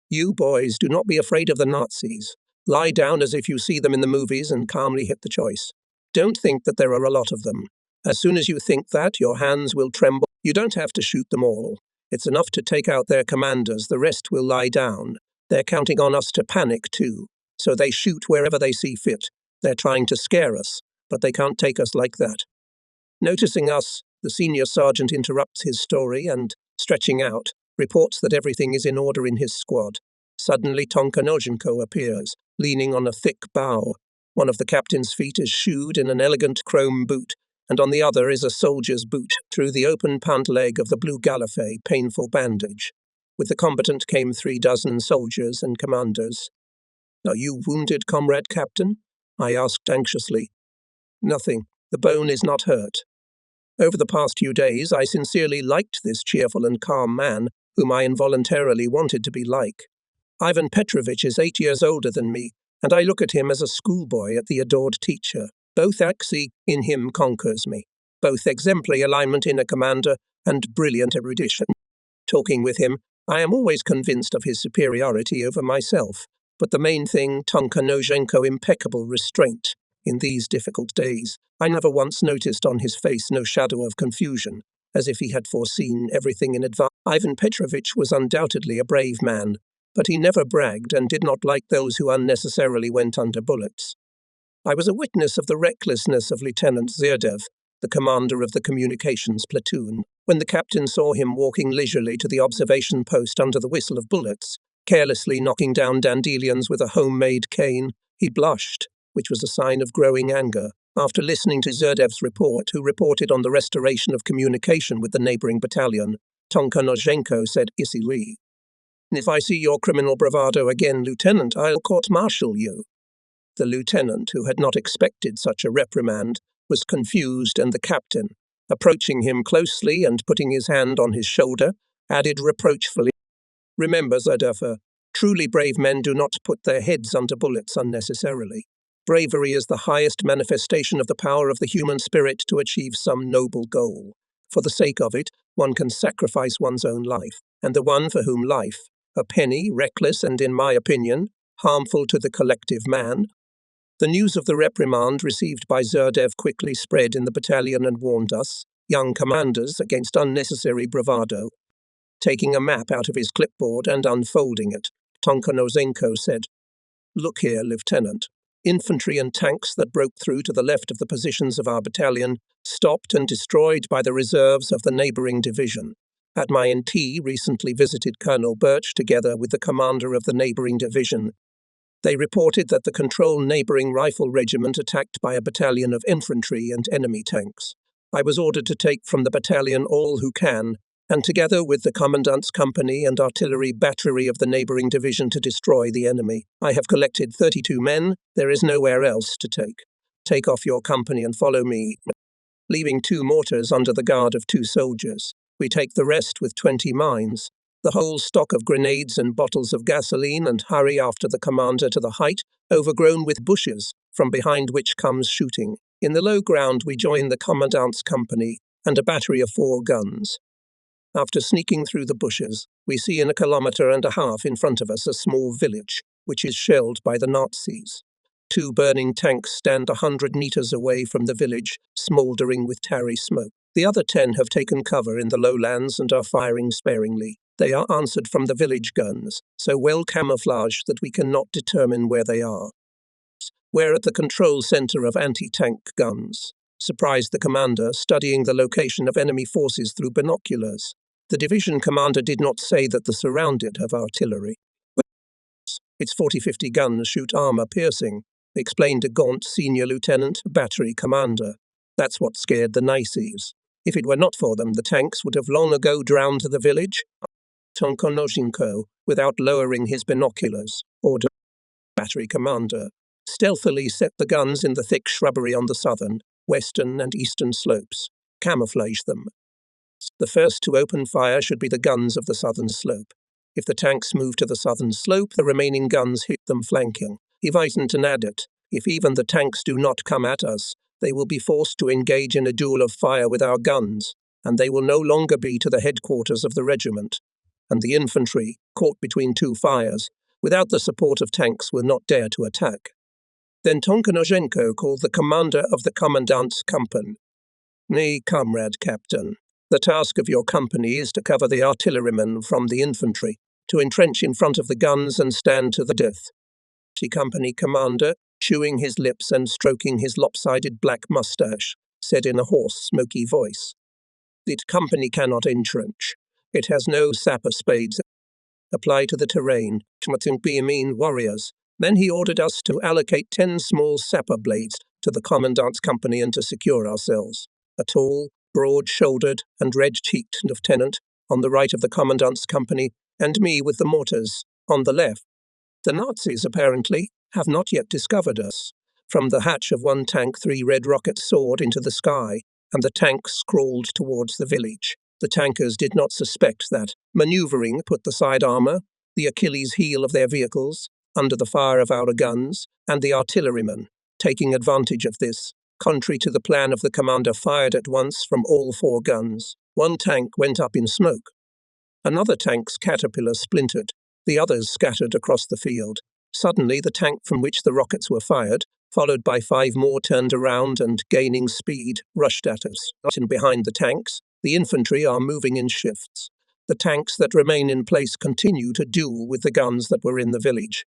You boys, do not be afraid of the Nazis. Lie down as if you see them in the movies and calmly hit the choice. Don't think that there are a lot of them. As soon as you think that, your hands will tremble. You don't have to shoot them all. It's enough to take out their commanders. The rest will lie down. They're counting on us to panic too, so they shoot wherever they see fit. They're trying to scare us, but they can't take us like that. Noticing us, the senior sergeant interrupts his story and, stretching out, reports that everything is in order in his squad. Suddenly Tonkanozhenko appears, leaning on a thick bough. One of the captain's feet is shoed in an elegant chrome boot, and on the other is a soldier's boot. Through the open pant leg of the blue gallifet, painful bandage. With the combatant came 36 soldiers and commanders. Are you wounded, comrade captain? I asked anxiously. Nothing. The bone is not hurt. Over the past few days, I sincerely liked this cheerful and calm man, whom I involuntarily wanted to be like. Ivan Petrovich is 8 years older than me, and I look at him as a schoolboy at the adored teacher. Both axis in him conquers me. Both exemplary alignment in a commander and brilliant erudition. Talking with him, I am always convinced of his superiority over myself, but the main thing, Tonkanozhenko impeccable restraint. In these difficult days, I never once noticed on his face no shadow of confusion, as if he had foreseen everything in advance. Ivan Petrovich was undoubtedly a brave man, but he never bragged and did not like those who unnecessarily went under bullets. I was a witness of the recklessness of Lieutenant Zerdev, the commander of the communications platoon, when the captain saw him walking leisurely to the observation post under the whistle of bullets, carelessly knocking down dandelions with a homemade cane. He blushed, which was a sign of growing anger. After listening to Zerdev's report, who reported on the restoration of communication with the neighboring battalion, Tonkanozhenko said, Isili, if I see your criminal bravado again, Lieutenant, I'll court-martial you. The lieutenant, who had not expected such a reprimand, was confused, and the captain, approaching him closely and putting his hand on his shoulder, added reproachfully, Remember, Zerdev, truly brave men do not put their heads under bullets unnecessarily. Bravery is the highest manifestation of the power of the human spirit to achieve some noble goal. For the sake of it, one can sacrifice one's own life, and the one for whom life, a penny, reckless and, in my opinion, harmful to the collective man. The news of the reprimand received by Zerdev quickly spread in the battalion and warned us, young commanders, against unnecessary bravado. Taking a map out of his clipboard and unfolding it, Tonkanozhenko said, Look here, Lieutenant. Infantry and tanks that broke through to the left of the positions of our battalion, stopped and destroyed by the reserves of the neighboring division. At my NT recently visited Colonel Birch together with the commander of the neighbouring division. They reported that the controlled neighbouring rifle regiment attacked by a battalion of infantry and enemy tanks. I was ordered to take from the battalion all who can, and together with the commandant's company and artillery battery of the neighbouring division to destroy the enemy. I have collected 32 men. There is nowhere else to take. Take off your company and follow me. Leaving 2 mortars under the guard of 2 soldiers. We take the rest with 20 mines, the whole stock of grenades and bottles of gasoline, and hurry after the commander to the height, overgrown with bushes, from behind which comes shooting. In the low ground we join the commandant's company and a battery of 4 guns. After sneaking through the bushes, we see in 1.5 kilometers in front of us a small village, which is shelled by the Nazis. 2 burning tanks stand 100 meters away from the village, smouldering with tarry smoke. The other 10 have taken cover in the lowlands and are firing sparingly. They are answered from the village guns, so well camouflaged that we cannot determine where they are. We're at the control center of anti-tank guns. Surprised the commander, studying the location of enemy forces through binoculars. The division commander did not say that the surrounded have artillery. Its 40-50 guns shoot armor-piercing, explained a gaunt senior lieutenant, battery commander. That's what scared the Nazis. If it were not for them, the tanks would have long ago drowned the village. Tonkonoshinko, without lowering his binoculars, ordered battery commander, stealthily set the guns in the thick shrubbery on the southern, western and eastern slopes. Camouflage them. The first to open fire should be the guns of the southern slope. If the tanks move to the southern slope, the remaining guns hit them flanking. If Eisenton added, if even the tanks do not come at us, they will be forced to engage in a duel of fire with our guns, and they will no longer be to the headquarters of the regiment. And the infantry, caught between 2 fires, without the support of tanks, will not dare to attack. Then Tonkonoshenko called the commander of the commandant's company. "Nay, comrade captain, the task of your company is to cover the artillerymen from the infantry, to entrench in front of the guns and stand to the death." The company commander, chewing his lips and stroking his lopsided black mustache, said in a hoarse, smoky voice, "The company cannot entrench. It has no sapper spades. Apply to the terrain, be mean warriors." Then he ordered us to allocate 10 small sapper blades to the commandant's company and to secure ourselves. A tall, broad-shouldered and red-cheeked lieutenant on the right of the commandant's company, and me with the mortars on the left. The Nazis, apparently, have not yet discovered us. From the hatch of one tank, 3 red rockets soared into the sky, and the tanks crawled towards the village. The tankers did not suspect that, maneuvering put the side armor, the Achilles heel of their vehicles, under the fire of our guns, and the artillerymen, taking advantage of this, contrary to the plan of the commander, fired at once from all 4 guns. One tank went up in smoke. Another tank's caterpillar splintered. The others scattered across the field. Suddenly, the tank from which the rockets were fired, followed by 5 more, turned around and, gaining speed, rushed at us. And behind the tanks, the infantry are moving in shifts. The tanks that remain in place continue to duel with the guns that were in the village.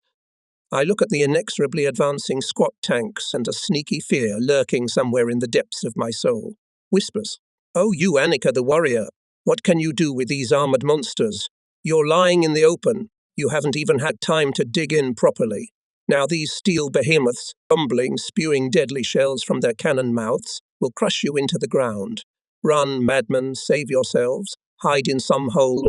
I look at the inexorably advancing squat tanks, and a sneaky fear lurking somewhere in the depths of my soul whispers, "Oh, you Annika the warrior, what can you do with these armored monsters? You're lying in the open. You haven't even had time to dig in properly. Now these steel behemoths, bumbling, spewing deadly shells from their cannon mouths, will crush you into the ground. Run, madmen, save yourselves, hide in some hole."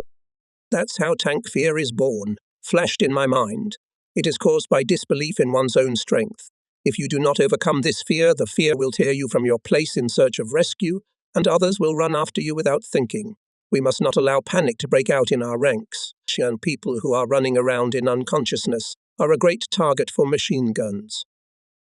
That's how tank fear is born, flashed in my mind. It is caused by disbelief in one's own strength. If you do not overcome this fear, the fear will tear you from your place in search of rescue, and others will run after you without thinking. We must not allow panic to break out in our ranks. Young people who are running around in unconsciousness are a great target for machine guns.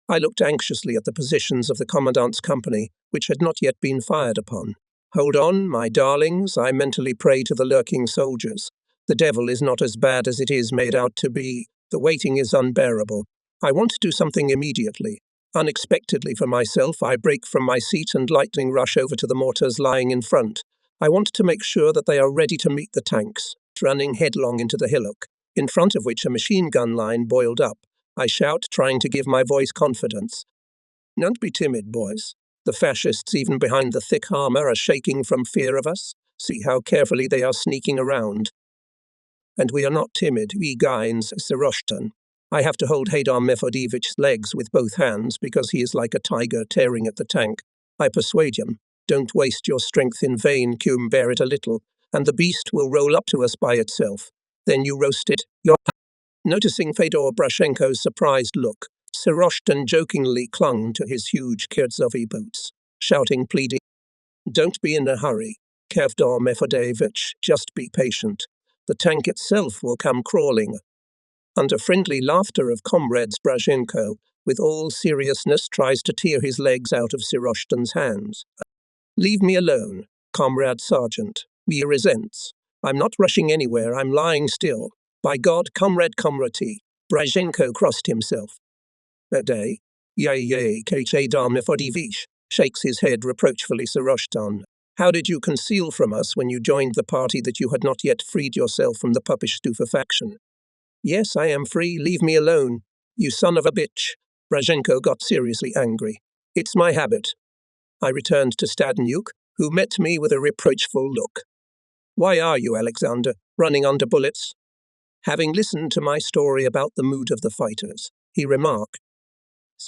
I looked anxiously at the positions of the commandant's company, which had not yet been fired upon. "Hold on, my darlings," I mentally pray to the lurking soldiers. "The devil is not as bad as it is made out to be. The waiting is unbearable. I want to do something immediately." Unexpectedly for myself, I break from my seat and lightning rush over to the mortars lying in front. I want to make sure that they are ready to meet the tanks, running headlong into the hillock, in front of which a machine gun line boiled up. I shout, trying to give my voice confidence. "Don't be timid, boys. The fascists, even behind the thick armor, are shaking from fear of us. See how carefully they are sneaking around. And we are not timid, we Gains Siroshtan. I have to hold Hadar Mefodivich's legs with both hands because he is like a tiger tearing at the tank. I persuade him, don't waste your strength in vain, Cum, bear it a little, and the beast will roll up to us by itself. Then you roast it. Noticing Fedor Brashenko's surprised look, Siroshtan jokingly clung to his huge Kirtzovi boots, shouting, pleading, don't be in a hurry, Kevdor Mefodevich, just be patient. The tank itself will come crawling. Under friendly laughter of comrades, Brashenko, with all seriousness, tries to tear his legs out of Siroshtan's hands. Leave me alone, Comrade Sergeant. He resents. I'm not rushing anywhere, I'm lying still. By God, Comrade Komrati, Brashenko crossed himself. That day, yay, Kachadar Mefodivish, shakes his head reproachfully, Siroshtan. How did you conceal from us when you joined the party that you had not yet freed yourself from the Pupish stupefaction? Yes, I am free, leave me alone. You son of a bitch. Brashenko got seriously angry. It's my habit. I returned to Stadnyuk, who met me with a reproachful look. Why are you, Alexander, running under bullets? Having listened to my story about the mood of the fighters, he remarked,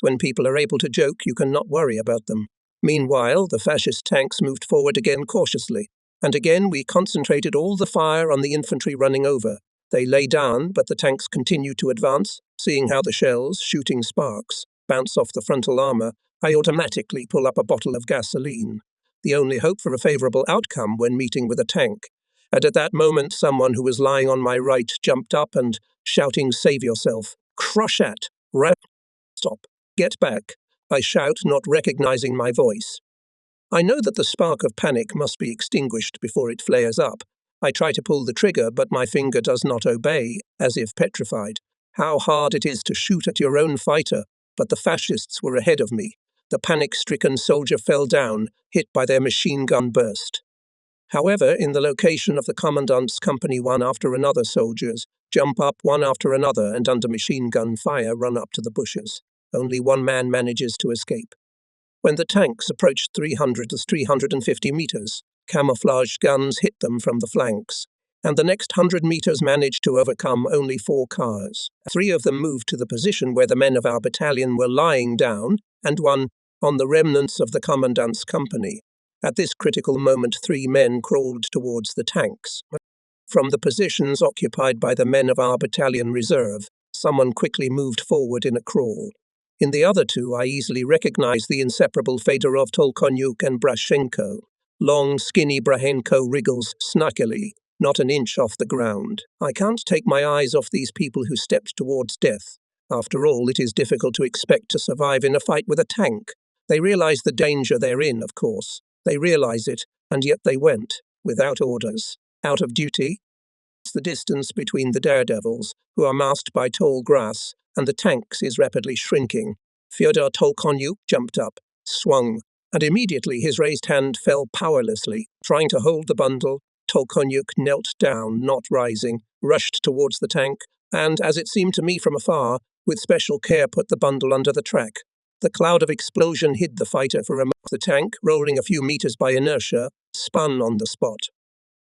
when people are able to joke, you cannot worry about them. Meanwhile, the fascist tanks moved forward again cautiously, and again we concentrated all the fire on the infantry running over. They lay down, but the tanks continued to advance. Seeing how the shells, shooting sparks, bounce off the frontal armor, I automatically pull up a bottle of gasoline, the only hope for a favorable outcome when meeting with a tank. And at that moment, someone who was lying on my right jumped up and, shouting, save yourself, crush at, stop, get back, I shout, not recognizing my voice. I know that the spark of panic must be extinguished before it flares up. I try to pull the trigger, but my finger does not obey, as if petrified. How hard it is to shoot at your own fighter, but the fascists were ahead of me. The panic-stricken soldier fell down, hit by their machine gun burst. However, in the location of the commandant's company, one after another soldiers jump up one after another and under machine gun fire run up to the bushes. Only one man manages to escape. When the tanks approached 300 to 350 meters, camouflaged guns hit them from the flanks, and the next 100 meters managed to overcome only 4 cars. 3 of them moved to the position where the men of our battalion were lying down, and 1 on the remnants of the commandant's company. At this critical moment, 3 men crawled towards the tanks. From the positions occupied by the men of our battalion reserve, someone quickly moved forward in a crawl. In the other 2, I easily recognized the inseparable Fedorov, Tolkonyuk, and Brashenko. Long, skinny Brashenko wriggles snackily, not an inch off the ground. I can't take my eyes off these people who stepped towards death. After all, it is difficult to expect to survive in a fight with a tank. They realize the danger they're in, of course. They realize it, and yet they went, without orders, out of duty. The distance between the daredevils, who are masked by tall grass, and the tanks is rapidly shrinking. Fyodor Tolkonyuk jumped up, swung, and immediately his raised hand fell powerlessly. Trying to hold the bundle, Tolkonyuk knelt down, not rising, rushed towards the tank, and, as it seemed to me from afar, with special care put the bundle under the track. The cloud of explosion hid the fighter for a moment. The tank, rolling a few meters by inertia, spun on the spot.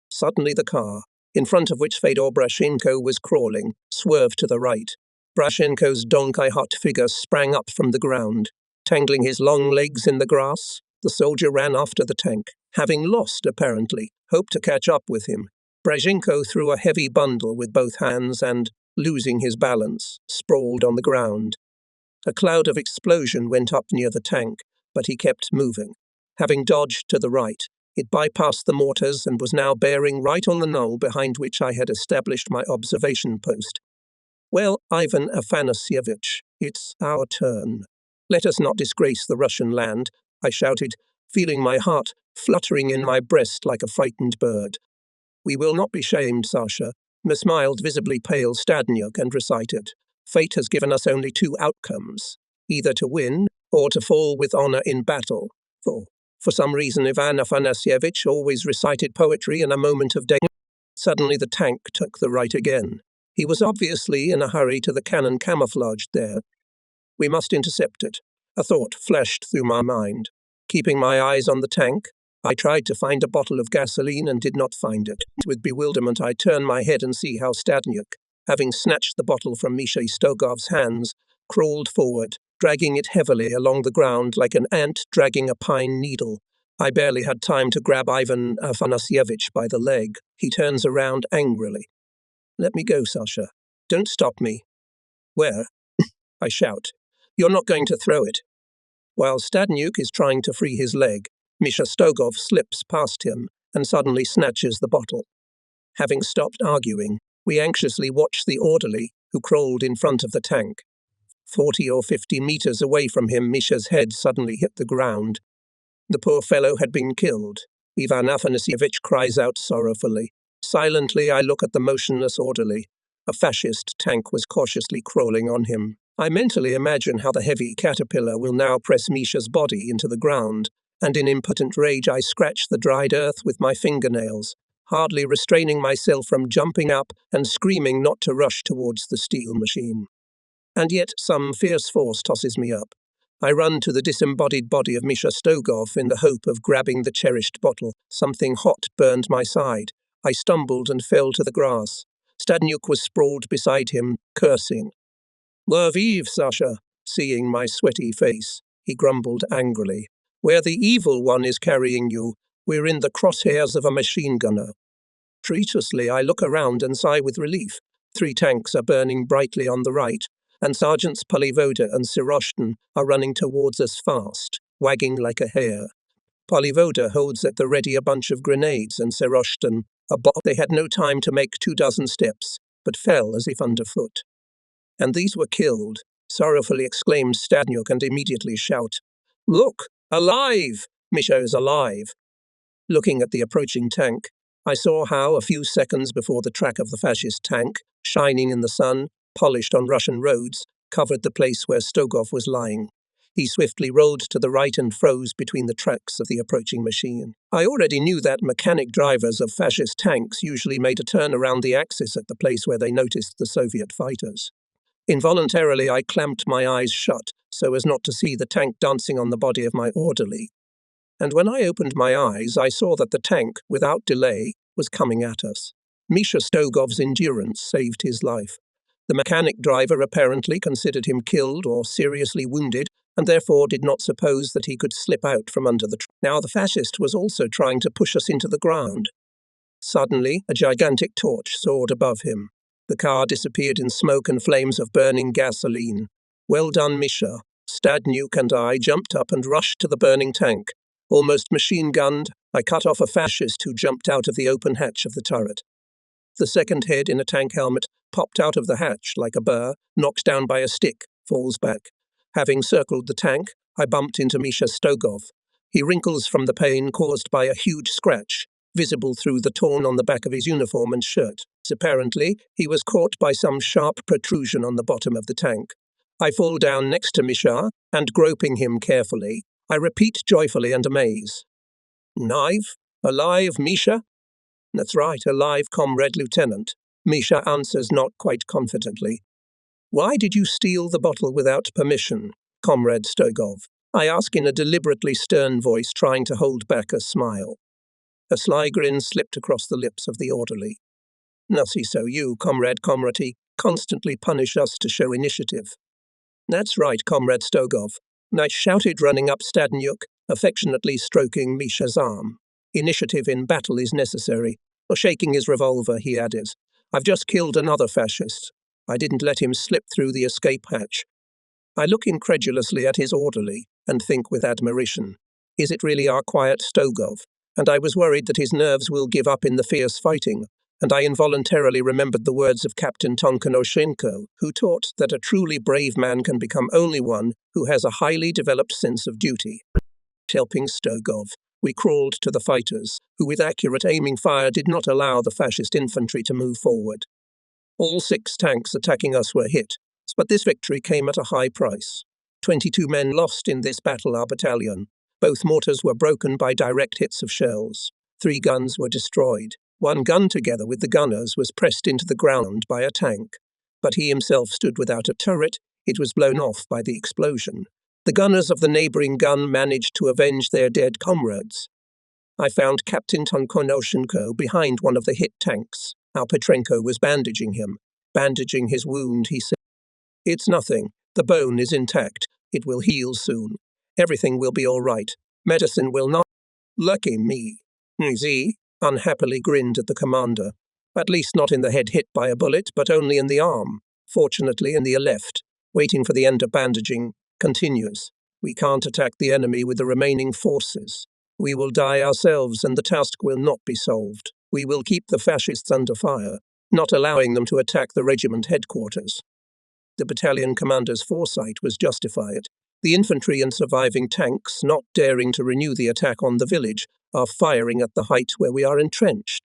Suddenly the car, in front of which Fedor Brashenko was crawling, swerved to the right. Brashenko's Don-Quixote figure sprang up from the ground. Tangling his long legs in the grass, the soldier ran after the tank. Having lost, apparently, hoped to catch up with him. Brashenko threw a heavy bundle with both hands and, losing his balance, sprawled on the ground. A cloud of explosion went up near the tank, but he kept moving. Having dodged to the right, it bypassed the mortars and was now bearing right on the knoll behind which I had established my observation post. Well, Ivan Afanasyevich, it's our turn. Let us not disgrace the Russian land, I shouted, feeling my heart fluttering in my breast like a frightened bird. We will not be shamed, Sasha, smiled visibly pale Stadnyuk and recited. Fate has given us only 2 outcomes, either to win or to fall with honor in battle. For some reason, Ivan Afanasyevich always recited poetry in a moment of danger. Suddenly the tank took the right again. He was obviously in a hurry to the cannon camouflaged there. We must intercept it. A thought flashed through my mind. Keeping my eyes on the tank, I tried to find a bottle of gasoline and did not find it. With bewilderment, I turn my head and see how Stadnyuk, having snatched the bottle from Misha Stogov's hands, crawled forward, dragging it heavily along the ground like an ant dragging a pine needle. I barely had time to grab Ivan Afanasyevich by the leg. He turns around angrily. "Let me go, Sasha. Don't stop me." "Where?" I shout. "You're not going to throw it." While Stadnyuk is trying to free his leg, Misha Stogov slips past him and suddenly snatches the bottle. Having stopped arguing, we anxiously watch the orderly who crawled in front of the tank. 40 or 50 meters away from him, Misha's head suddenly hit the ground. The poor fellow had been killed. Ivan Afanasyevich cries out sorrowfully. Silently, I look at the motionless orderly. A fascist tank was cautiously crawling on him. I mentally imagine how the heavy caterpillar will now press Misha's body into the ground, and in impotent rage I scratch the dried earth with my fingernails, hardly restraining myself from jumping up and screaming not to rush towards the steel machine. And yet some fierce force tosses me up. I run to the disembodied body of Misha Stogov in the hope of grabbing the cherished bottle. Something hot burned my side. I stumbled and fell to the grass. Stadnyuk was sprawled beside him, cursing. "Lviv, Sasha," seeing my sweaty face, he grumbled angrily. "Where the evil one is carrying you, we're in the crosshairs of a machine gunner." Treacherously, I look around and sigh with relief. 3 tanks are burning brightly on the right, and Sergeants Polyvoda and Siroshtin are running towards us fast, wagging like a hare. Polyvoda holds at the ready a bunch of grenades, and Siroshtin a bomb. They had no time to make 24 steps, but fell as if underfoot. "And these were killed," sorrowfully exclaimed Stadnyuk, and immediately shout, "Look! Alive! Misha is alive!" Looking at the approaching tank, I saw how, a few seconds before the track of the fascist tank, shining in the sun, polished on Russian roads, covered the place where Stogov was lying. He swiftly rolled to the right and froze between the tracks of the approaching machine. I already knew that mechanic drivers of fascist tanks usually made a turn around the axis at the place where they noticed the Soviet fighters. Involuntarily, I clamped my eyes shut so as not to see the tank dancing on the body of my orderly. And when I opened my eyes, I saw that the tank, without delay, was coming at us. Misha Stogov's endurance saved his life. The mechanic driver apparently considered him killed or seriously wounded, and therefore did not suppose that he could slip out from under the Now the fascist was also trying to push us into the ground. Suddenly, a gigantic torch soared above him. The car disappeared in smoke and flames of burning gasoline. "Well done, Misha." Stadnyuk and I jumped up and rushed to the burning tank. Almost machine-gunned, I cut off a fascist who jumped out of the open hatch of the turret. The second head in a tank helmet popped out of the hatch like a burr, knocks down by a stick, falls back. Having circled the tank, I bumped into Misha Stogov. He wrinkles from the pain caused by a huge scratch, visible through the torn on the back of his uniform and shirt. Apparently, he was caught by some sharp protrusion on the bottom of the tank. I fall down next to Misha, and groping him carefully, I repeat joyfully and amaze. "Knife? Alive, Misha?" "That's right, alive, Comrade Lieutenant." Misha answers not quite confidently. "Why did you steal the bottle without permission, Comrade Stogov?" I ask in a deliberately stern voice, trying to hold back a smile. A sly grin slipped across the lips of the orderly. "Nussy, so you, Comrade Komrati, constantly punish us to show initiative." "That's right, Comrade Stogov," I shouted, running up Stadnyuk, affectionately stroking Misha's arm. "Initiative in battle is necessary." Or shaking his revolver, he added, "I've just killed another fascist. I didn't let him slip through the escape hatch." I look incredulously at his orderly and think with admiration, is it really our quiet Stogov? And I was worried that his nerves will give up in the fierce fighting, and I involuntarily remembered the words of Captain Tonkanoshenko, who taught that a truly brave man can become only one who has a highly developed sense of duty. Helping Stogov, we crawled to the fighters, who with accurate aiming fire did not allow the fascist infantry to move forward. All 6 tanks attacking us were hit, but this victory came at a high price. 22 men lost in this battle, our battalion. Both mortars were broken by direct hits of shells. 3 guns were destroyed. 1 gun, together with the gunners, was pressed into the ground by a tank. But he himself stood without a turret. It was blown off by the explosion. The gunners of the neighbouring gun managed to avenge their dead comrades. I found Captain Tonkonoshenko behind one of the hit tanks. Our Petrenko was bandaging him. Bandaging his wound, he said. It's nothing. The bone is intact. It will heal soon. Everything will be all right. Medicine will not. Lucky me. Z unhappily grinned at the commander. At least not in the head hit by a bullet, but only in the arm. Fortunately in the left. Waiting for the end of bandaging. Continues. We can't attack the enemy with the remaining forces. We will die ourselves and the task will not be solved. We will keep the fascists under fire, not allowing them to attack the regiment headquarters. The battalion commander's foresight was justified. The infantry and surviving tanks, not daring to renew the attack on the village, are firing at the height where we are entrenched.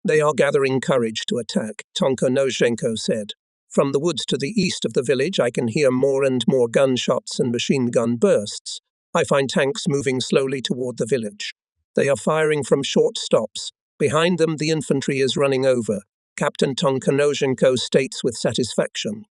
They are gathering courage to attack, Tonkonoshenko said. From the woods to the east of the village, I can hear more and more gunshots and machine gun bursts. I find tanks moving slowly toward the village. They are firing from short stops. Behind them, the infantry is running over. Captain Tonkonoshenko states with satisfaction.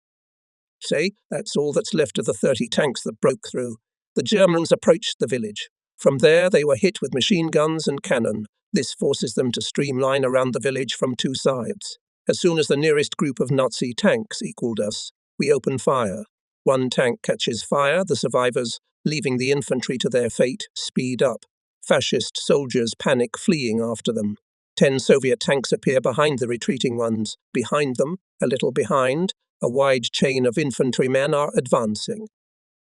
Say, that's all that's left of the 30 tanks that broke through. The Germans approached the village. From there, they were hit with machine guns and cannon. This forces them to streamline around the village from two sides. As soon as the nearest group of Nazi tanks equaled us, we open fire. One tank catches fire, the survivors, leaving the infantry to their fate, speed up. Fascist soldiers panic, fleeing after them. 10 Soviet tanks appear behind the retreating ones. Behind them, a little behind, a wide chain of infantrymen are advancing.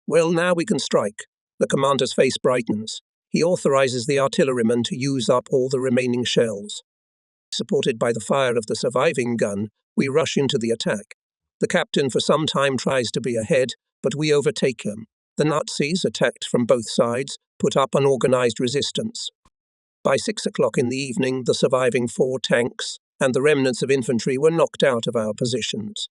Well, now we can strike. The commander's face brightens. He authorizes the artillerymen to use up all the remaining shells. Supported by the fire of the surviving gun, we rush into the attack. The captain for some time tries to be ahead, but we overtake him. The Nazis, attacked from both sides, put up an organized resistance. By 6 o'clock in the evening, the surviving 4 tanks and the remnants of infantry were knocked out of our positions.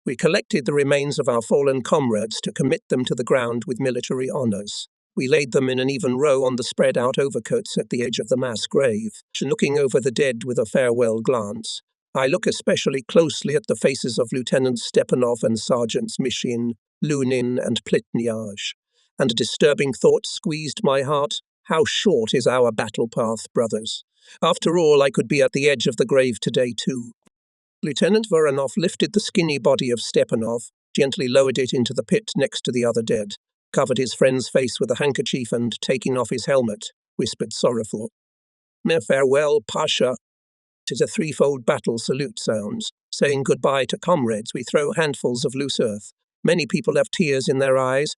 We collected the remains of our fallen comrades to commit them to the ground with military honors. We laid them in an even row on the spread-out overcoats at the edge of the mass grave, looking over the dead with a farewell glance. I look especially closely at the faces of Lieutenants Stepanov and Sergeants Mishin, Lunin, and Plitnyaj, and a disturbing thought squeezed my heart. How short is our battle path, brothers? After all, I could be at the edge of the grave today, too. Lieutenant Voronov lifted the skinny body of Stepanov, gently lowered it into the pit next to the other dead, covered his friend's face with a handkerchief and, taking off his helmet, whispered sorrowful, "Farewell, Pasha." It is a threefold battle salute sounds. Saying goodbye to comrades, we throw handfuls of loose earth. Many people have tears in their eyes.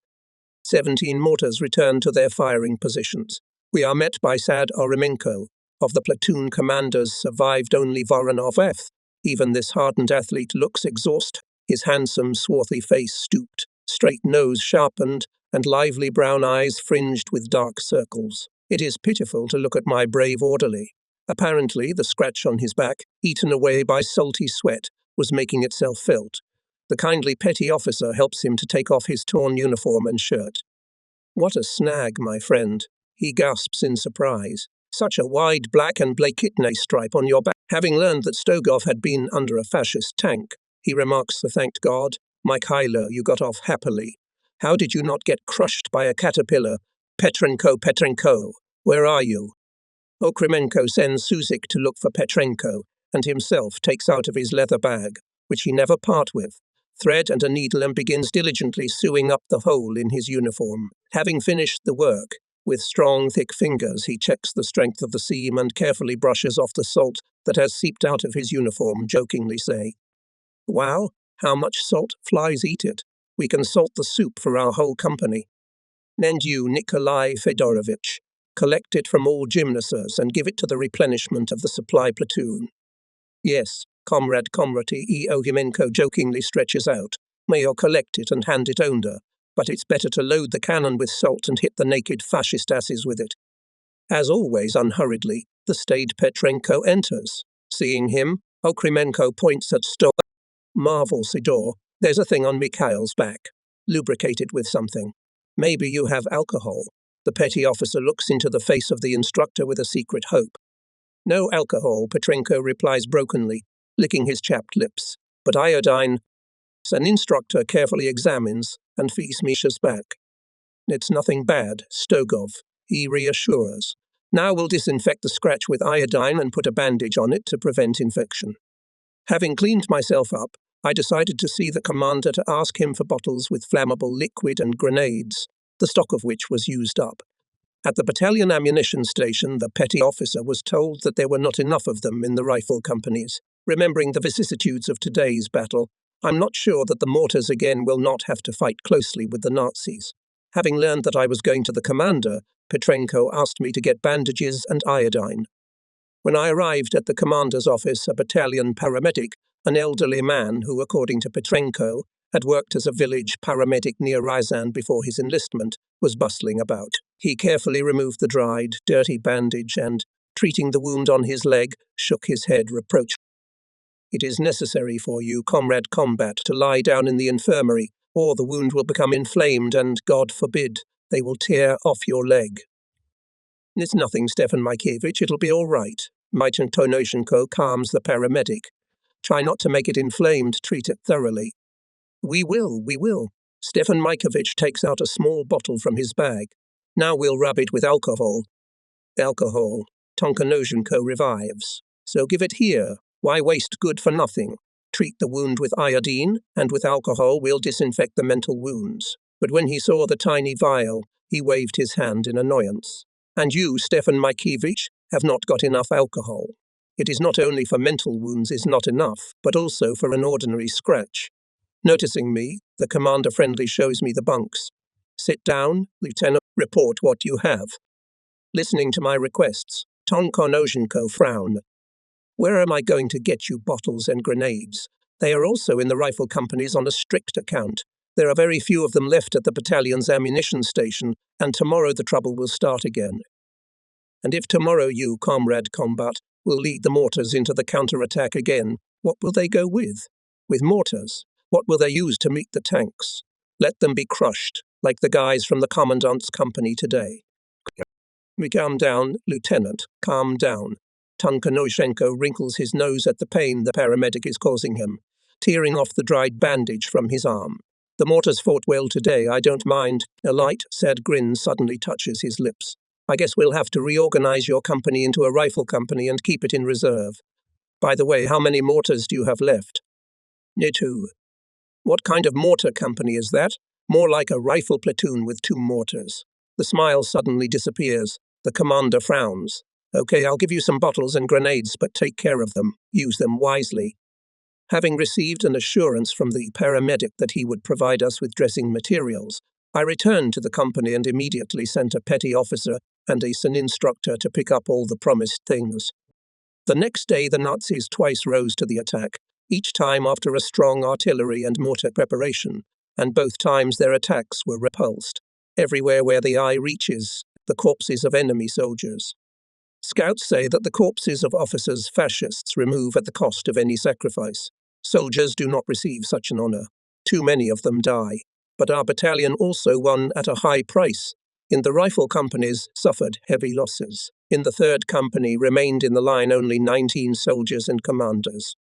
17 mortars return to their firing positions. We are met by Sad Oremenko. Of the platoon commanders, survived only Voronov F. Even this hardened athlete looks exhausted, his handsome, swarthy face stooped, straight nose sharpened, and lively brown eyes fringed with dark circles. It is pitiful to look at my brave orderly. Apparently, the scratch on his back, eaten away by salty sweat, was making itself felt. The kindly petty officer helps him to take off his torn uniform and shirt. "What a snag, my friend," he gasps in surprise. "Such a wide black and Blakitne stripe on your back." Having learned that Stogov had been under a fascist tank, he remarks, "Thanked God, Mikhailo, you got off happily. How did you not get crushed by a caterpillar? Petrenko, where are you?" Okremenko sends Suzik to look for Petrenko, and himself takes out of his leather bag, which he never part with, thread and a needle, and begins diligently sewing up the hole in his uniform. Having finished the work, with strong, thick fingers, he checks the strength of the seam and carefully brushes off the salt that has seeped out of his uniform, jokingly say, "Wow, how much salt? Flies eat it. We can salt the soup for our whole company. And you, Nikolai Fedorovich, collect it from all gymnasirs and give it to the replenishment of the supply platoon." "Yes, Comrade E. Ohimenko jokingly stretches out. "May you collect it and hand it under. But it's better to load the cannon with salt and hit the naked fascist asses with it." As always, unhurriedly, the staid Petrenko enters. Seeing him, Okremenko points at Sto. "Marvel, Sidor, there's a thing on Mikhail's back. Lubricated with something. Maybe you have alcohol." The petty officer looks into the face of the instructor with a secret hope. "No alcohol," Petrenko replies brokenly, licking his chapped lips. "But iodine." An instructor carefully examines and feels Misha's back. "It's nothing bad, Stogov," he reassures. Now we'll disinfect the scratch with iodine and put a bandage on it to prevent infection. Having cleaned myself up, I decided to see the commander to ask him for bottles with flammable liquid and grenades, the stock of which was used up. At the battalion ammunition station, the petty officer was told that there were not enough of them in the rifle companies. Remembering the vicissitudes of today's battle, I'm not sure that the mortars again will not have to fight closely with the Nazis. Having learned that I was going to the commander, Petrenko asked me to get bandages and iodine. When I arrived at the commander's office, a battalion paramedic, an elderly man who, according to Petrenko, had worked as a village paramedic near Ryazan before his enlistment, was bustling about. He carefully removed the dried, dirty bandage and, treating the wound on his leg, shook his head reproachfully. "It is necessary for you, Comrade Combat, to lie down in the infirmary, or the wound will become inflamed and, God forbid, they will tear off your leg." "It's nothing, Stefan Mikhevich, it'll be all right." Major Tonoshenko calms the paramedic. "Try not to make it inflamed, treat it thoroughly." We will. Stefan Mikhevich takes out a small bottle from his bag. "Now we'll rub it with alcohol." "Alcohol." Tonkonoshenko revives. "So give it here. Why waste good for nothing? Treat the wound with iodine, and with alcohol we'll disinfect the mental wounds." But when he saw the tiny vial, he waved his hand in annoyance. "And you, Stefan Mikhevich, have not got enough alcohol. It is not only for mental wounds is not enough, but also for an ordinary scratch." Noticing me, the commander friendly shows me the bunks. "Sit down, Lieutenant, report what you have." Listening to my requests, Tonkonoshenko frown. "Where am I going to get you bottles and grenades? They are also in the rifle companies on a strict account. There are very few of them left at the battalion's ammunition station, and tomorrow the trouble will start again." "And if tomorrow you, Comrade Combat, will lead the mortars into the counterattack again, what will they go with? With mortars? What will they use to meet the tanks? Let them be crushed, like the guys from the Commandant's company today." "Calm down, Lieutenant, calm down." Tonkonoshenko wrinkles his nose at the pain the paramedic is causing him, tearing off the dried bandage from his arm. "The mortars fought well today, I don't mind." A light, sad grin suddenly touches his lips. "I guess we'll have to reorganize your company into a rifle company and keep it in reserve. By the way, how many mortars do you have left?" "Two." "What kind of mortar company is that?" "More like a rifle platoon with 2 mortars." The smile suddenly disappears. The commander frowns. "Okay, I'll give you some bottles and grenades, but take care of them. Use them wisely." Having received an assurance from the paramedic that he would provide us with dressing materials, I returned to the company and immediately sent a petty officer and a SAN instructor to pick up all the promised things. The next day the Nazis twice rose to the attack, each time after a strong artillery and mortar preparation, and both times their attacks were repulsed. Everywhere where the eye reaches, the corpses of enemy soldiers. Scouts say that the corpses of officers fascists remove at the cost of any sacrifice. Soldiers do not receive such an honor. Too many of them die. But our battalion also won at a high price. In the rifle companies, suffered heavy losses. In the 3rd Company remained in the line only 19 soldiers and commanders.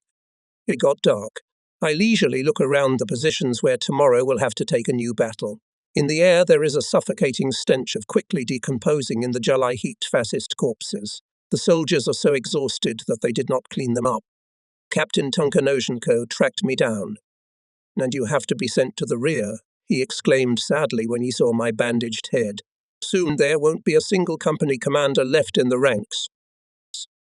It got dark. I leisurely look around the positions where tomorrow we'll have to take a new battle. In the air there is a suffocating stench of quickly decomposing in the July heat fascist corpses. The soldiers are so exhausted that they did not clean them up. Captain Tonkonoshenko tracked me down. "And you have to be sent to the rear," he exclaimed sadly when he saw my bandaged head. "Soon there won't be a single company commander left in the ranks."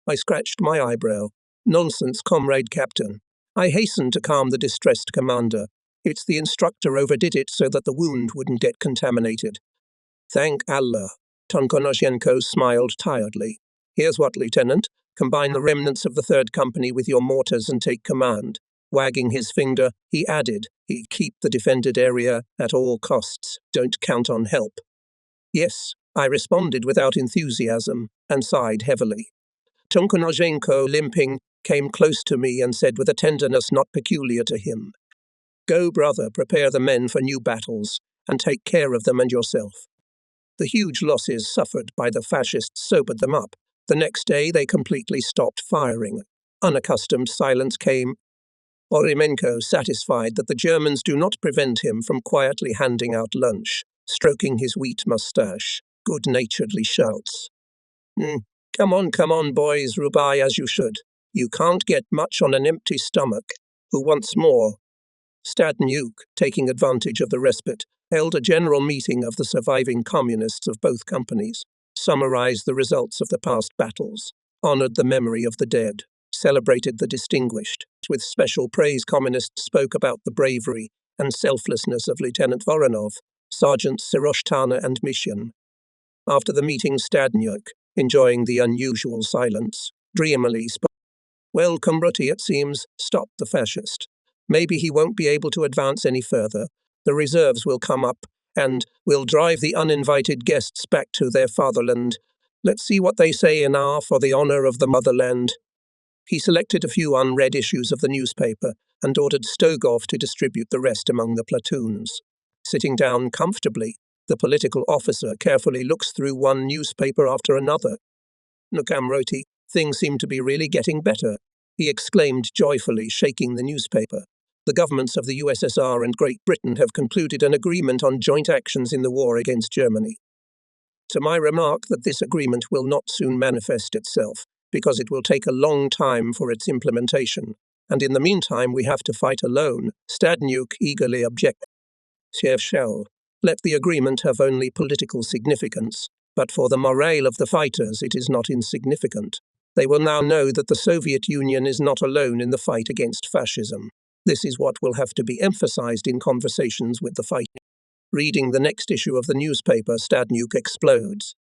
I scratched my eyebrow. "Nonsense, comrade captain." I hastened to calm the distressed commander. "It's the instructor overdid it so that the wound wouldn't get contaminated." "Thank Allah." Tonkonoshenko smiled tiredly. "Here's what, Lieutenant. Combine the remnants of the 3rd Company with your mortars and take command." Wagging his finger, he added, "Keep the defended area at all costs. Don't count on help." "Yes," I responded without enthusiasm, and sighed heavily. Tonkonoshenko, limping, came close to me and said with a tenderness not peculiar to him, "Go, brother, prepare the men for new battles, and take care of them and yourself." The huge losses suffered by the fascists sobered them up. The next day they completely stopped firing. Unaccustomed silence came. Oremenko, satisfied that the Germans do not prevent him from quietly handing out lunch, stroking his wheat moustache, good-naturedly shouts, Mm, come on, boys, Rubai, as you should. You can't get much on an empty stomach. Who wants more? Stadnyuk, taking advantage of the respite, held a general meeting of the surviving communists of both companies, summarized the results of the past battles, honored the memory of the dead, celebrated the distinguished. With special praise, communists spoke about the bravery and selflessness of Lieutenant Voronov, Sergeants Siroshtana and Mishin. After the meeting, Stadnyuk, enjoying the unusual silence, dreamily spoke. Well, Komruti, it seems, stopped the fascist. Maybe he won't be able to advance any further. The reserves will come up, and will drive the uninvited guests back to their fatherland. Let's see what they say in our for the honor of the motherland. He selected a few unread issues of the newspaper and ordered Strogoff to distribute the rest among the platoons. Sitting down comfortably, the political officer carefully looks through one newspaper after another. Nukamroti, things seem to be really getting better, he exclaimed joyfully, shaking the newspaper. The governments of the USSR and Great Britain have concluded an agreement on joint actions in the war against Germany. To my remark that this agreement will not soon manifest itself, because it will take a long time for its implementation, and in the meantime we have to fight alone, Stadnyuk eagerly objected. Shell, let the agreement have only political significance, but for the morale of the fighters it is not insignificant. They will now know that the Soviet Union is not alone in the fight against fascism. This is what will have to be emphasized in conversations with the fighting. Reading the next issue of the newspaper, Stadnyuk explodes.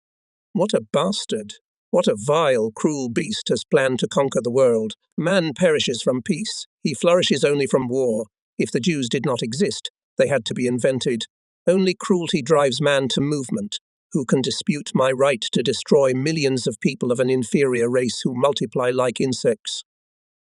What a bastard! What a vile, cruel beast has planned to conquer the world. Man perishes from peace. He flourishes only from war. If the Jews did not exist, they had to be invented. Only cruelty drives man to movement. Who can dispute my right to destroy millions of people of an inferior race who multiply like insects?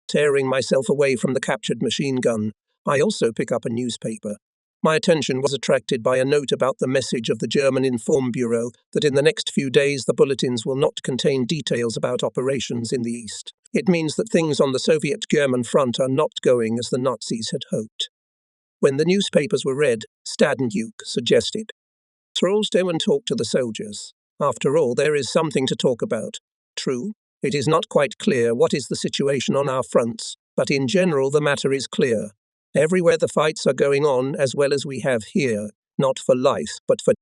Tearing myself away from the captured machine gun, I also pick up a newspaper. My attention was attracted by a note about the message of the German Inform Bureau that in the next few days the bulletins will not contain details about operations in the East. It means that things on the Soviet-German front are not going as the Nazis had hoped. When the newspapers were read, Stadnyuk suggested, "Trolls go and talk to the soldiers. After all, there is something to talk about. True, it is not quite clear what is the situation on our fronts, but in general the matter is clear. Everywhere the fights are going on as well as we have here, not for life, but for...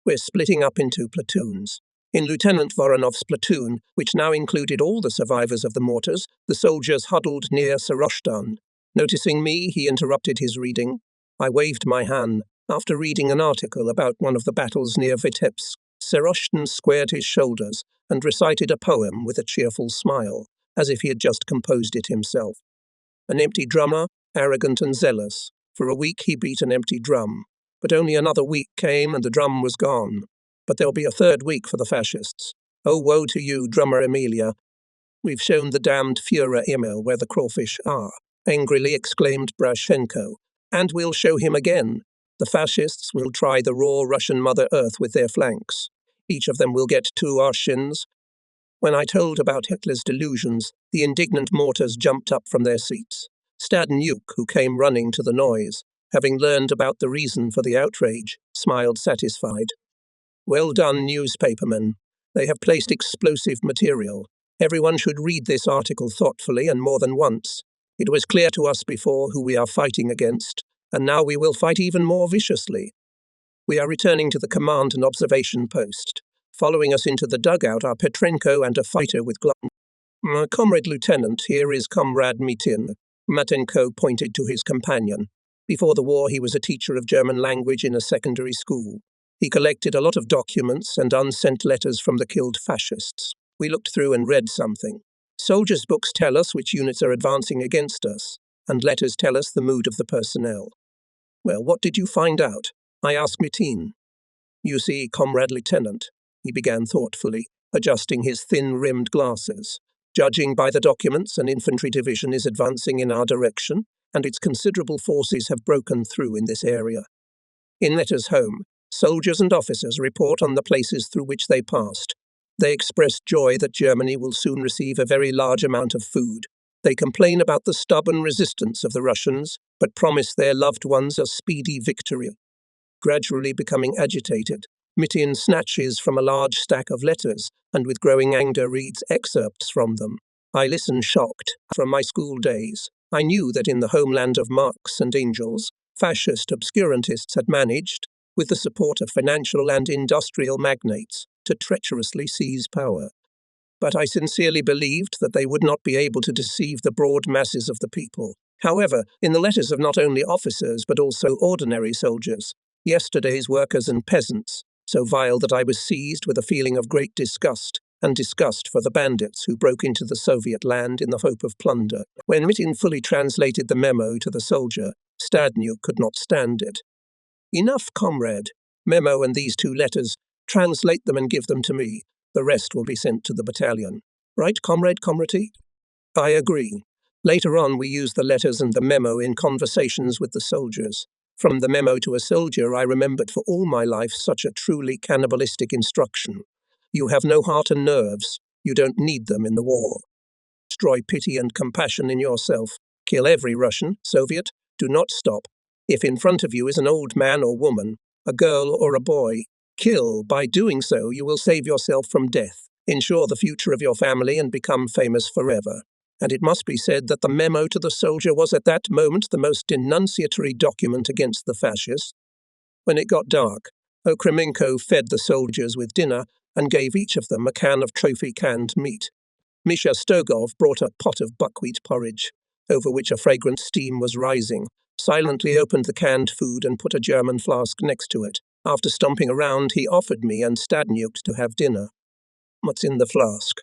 We're splitting up into platoons. In Lieutenant Voronov's platoon, which now included all the survivors of the mortars, the soldiers huddled near Saroshtan. Noticing me, he interrupted his reading. I waved my hand. After reading an article about one of the battles near Vitebsk, Saroshtan squared his shoulders and recited a poem with a cheerful smile, as if he had just composed it himself. An empty drummer, arrogant and zealous. For a week he beat an empty drum. But only another week came and the drum was gone. But there'll be a third week for the fascists. Oh, woe to you, drummer Emilia. We've shown the damned Führer Emil where the crawfish are, angrily exclaimed Brashenko. And we'll show him again. The fascists will try the raw Russian Mother Earth with their flanks. Each of them will get 2 arshins. When I told about Hitler's delusions, the indignant mortars jumped up from their seats. Stadnyuk, who came running to the noise, having learned about the reason for the outrage, smiled satisfied. Well done, newspapermen. They have placed explosive material. Everyone should read this article thoughtfully and more than once. It was clear to us before who we are fighting against, and now we will fight even more viciously. We are returning to the command and observation post. Following us into the dugout are Petrenko and a fighter with gloves. Comrade Lieutenant, here is Comrade Mitin. Matenko pointed to his companion. Before the war, he was a teacher of German language in a secondary school. He collected a lot of documents and unsent letters from the killed fascists. We looked through and read something. Soldiers' books tell us which units are advancing against us, and letters tell us the mood of the personnel. Well, what did you find out? I asked Mitin. You see, Comrade Lieutenant, he began thoughtfully, adjusting his thin-rimmed glasses. Judging by the documents, an infantry division is advancing in our direction, and its considerable forces have broken through in this area. In letters home, soldiers and officers report on the places through which they passed. They express joy that Germany will soon receive a very large amount of food. They complain about the stubborn resistance of the Russians, but promise their loved ones a speedy victory. Gradually becoming agitated, Mitin snatches from a large stack of letters and with growing anger reads excerpts from them. I listen shocked. From my school days, I knew that in the homeland of Marx and Engels, fascist obscurantists had managed, with the support of financial and industrial magnates, to treacherously seize power. But I sincerely believed that they would not be able to deceive the broad masses of the people. However, in the letters of not only officers but also ordinary soldiers, yesterday's workers and peasants, so vile that I was seized with a feeling of great disgust, and disgust for the bandits who broke into the Soviet land in the hope of plunder. When Mitin fully translated the memo to the soldier, Stadnyuk could not stand it. "Enough, comrade. Memo and these 2 letters. Translate them and give them to me. The rest will be sent to the battalion. Right, comrade Comrade?" I agree. Later on, we used the letters and the memo in conversations with the soldiers. From the memo to a soldier, I remembered for all my life such a truly cannibalistic instruction. You have no heart and nerves. You don't need them in the war. Destroy pity and compassion in yourself. Kill every Russian, Soviet. Do not stop. If in front of you is an old man or woman, a girl or a boy, kill. By doing so, you will save yourself from death, ensure the future of your family, and become famous forever. And it must be said that the memo to the soldier was at that moment the most denunciatory document against the fascists. When it got dark, Okremenko fed the soldiers with dinner and gave each of them a can of trophy canned meat. Misha Stogov brought a pot of buckwheat porridge, over which a fragrant steam was rising, silently opened the canned food and put a German flask next to it. After stomping around, he offered me and Stadnyuk to have dinner. "What's in the flask?"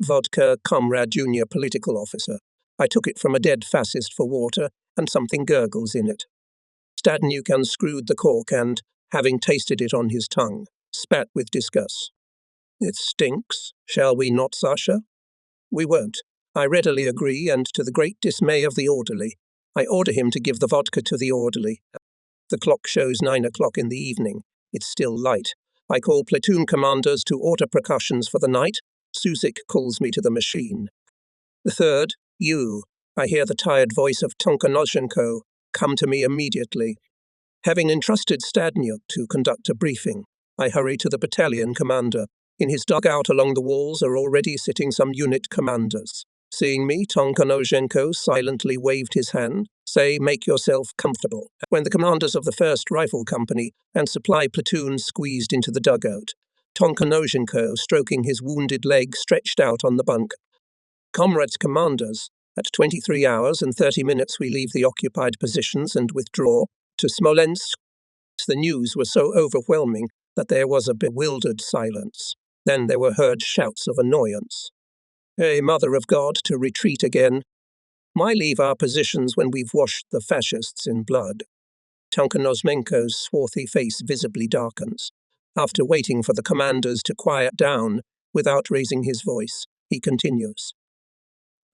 "Vodka, comrade, junior political officer. I took it from a dead fascist for water, and something gurgles in it." Stadnyuk unscrewed the cork and, having tasted it on his tongue, spat with disgust. "It stinks. Shall we not, Sasha?" "We won't." I readily agree, and to the great dismay of the orderly, I order him to give the vodka to the orderly. The clock shows 9 o'clock in the evening. It's still light. I call platoon commanders to order precautions for the night. Susik calls me to the machine. "The third, you." I hear the tired voice of Tonkanoshenko. "Come to me immediately." Having entrusted Stadnyuk to conduct a briefing, I hurry to the battalion commander. In his dugout along the walls are already sitting some unit commanders. Seeing me, Tonkanoshenko silently waved his hand, say, "Make yourself comfortable." When the commanders of the 1st Rifle Company and supply platoon squeezed into the dugout, Tonkanoshenko, stroking his wounded leg, stretched out on the bunk. "Comrades commanders, at 23 hours and 30 minutes we leave the occupied positions and withdraw to Smolensk." The news was so overwhelming that there was a bewildered silence. Then there were heard shouts of annoyance. "Hey, Mother of God, to retreat again. Why leave our positions when we've washed the fascists in blood?" Tonkanosmenko's swarthy face visibly darkens. After waiting for the commanders to quiet down, without raising his voice, he continues.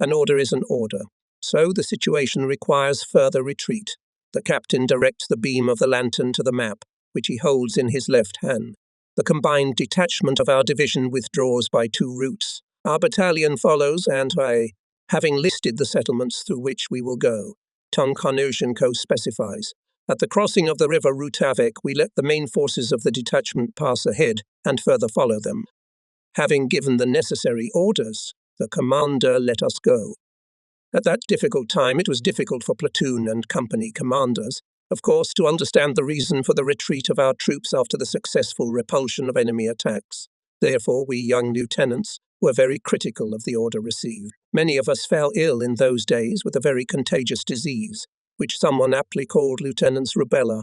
"An order is an order. So the situation requires further retreat. The captain directs the beam of the lantern to the map, which he holds in his left hand. The combined detachment of our division withdraws by 2 routes. Our battalion follows, and I, having listed the settlements through which we will go, Tonkanoshenko specifies. At the crossing of the river Rutavik, we let the main forces of the detachment pass ahead and further follow them. Having given the necessary orders, the commander let us go. At that difficult time, it was difficult for platoon and company commanders, of course, to understand the reason for the retreat of our troops after the successful repulsion of enemy attacks. Therefore, we young lieutenants were very critical of the order received. Many of us fell ill in those days with a very contagious disease, which someone aptly called Lieutenant's rubella.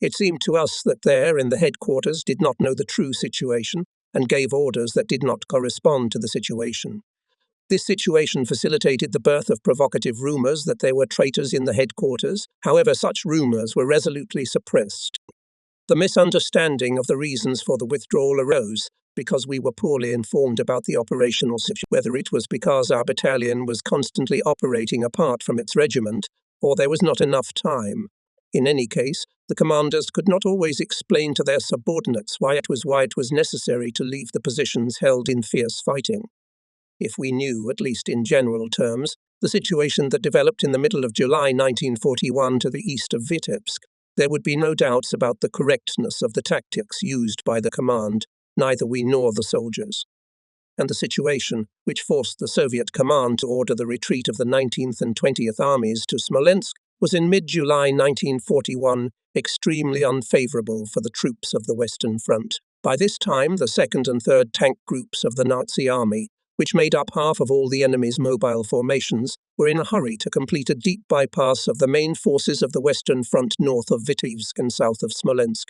It seemed to us that there, in the headquarters, did not know the true situation and gave orders that did not correspond to the situation. This situation facilitated the birth of provocative rumours that there were traitors in the headquarters. However, such rumours were resolutely suppressed. The misunderstanding of the reasons for the withdrawal arose because we were poorly informed about the operational situation, whether it was because our battalion was constantly operating apart from its regiment, or there was not enough time. In any case, the commanders could not always explain to their subordinates why it was necessary to leave the positions held in fierce fighting. If we knew, at least in general terms, the situation that developed in the middle of July 1941 to the east of Vitebsk, there would be no doubts about the correctness of the tactics used by the command, neither we nor the soldiers. And the situation, which forced the Soviet command to order the retreat of the 19th and 20th Armies to Smolensk, was in mid-July 1941 extremely unfavorable for the troops of the Western Front. By this time, the 2nd and 3rd Tank Groups of the Nazi Army, which made up half of all the enemy's mobile formations, were in a hurry to complete a deep bypass of the main forces of the Western Front north of Vitebsk and south of Smolensk.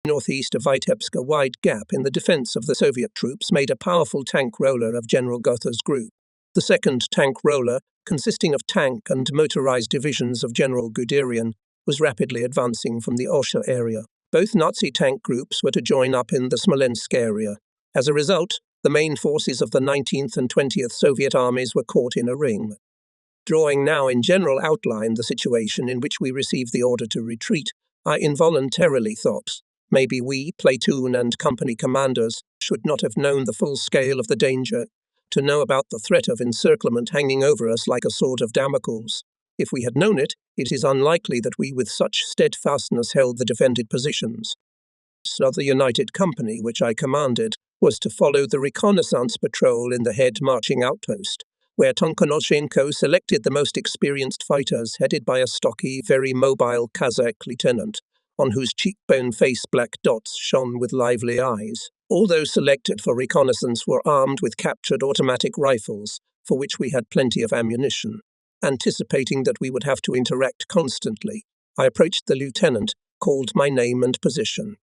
Northeast of Vitebsk, a wide gap in the defense of the Soviet troops made a powerful tank roller of General Gotha's group. The 2nd Tank Roller, consisting of tank and motorized divisions of General Guderian, was rapidly advancing from the Orsha area. Both Nazi tank groups were to join up in the Smolensk area. As a result, the main forces of the 19th and 20th Soviet armies were caught in a ring. Drawing now in general outline the situation in which we received the order to retreat, I involuntarily thought, maybe we, platoon and company commanders, should not have known the full scale of the danger, to know about the threat of encirclement hanging over us like a sword of Damocles. If we had known it, it is unlikely that we with such steadfastness held the defended positions. So the United Company, which I commanded, was to follow the reconnaissance patrol in the head marching outpost, where Tonkonoshenko selected the most experienced fighters headed by a stocky, very mobile Kazakh lieutenant, on whose cheekbone face black dots shone with lively eyes. All those selected for reconnaissance were armed with captured automatic rifles, for which we had plenty of ammunition. Anticipating that we would have to interact constantly, I approached the lieutenant, called my name and position.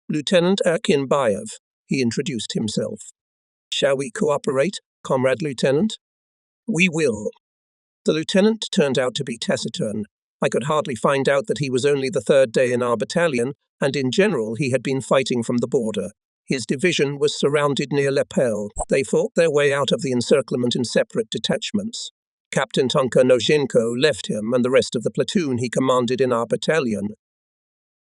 Lieutenant Akinbayev, he introduced himself. Shall we cooperate, Comrade Lieutenant? We will. The lieutenant turned out to be taciturn. I could hardly find out that he was only the 3rd day in our battalion, and in general he had been fighting from the border. His division was surrounded near Lepel. They fought their way out of the encirclement in separate detachments. Captain Tonkonoshenko left him and the rest of the platoon he commanded in our battalion.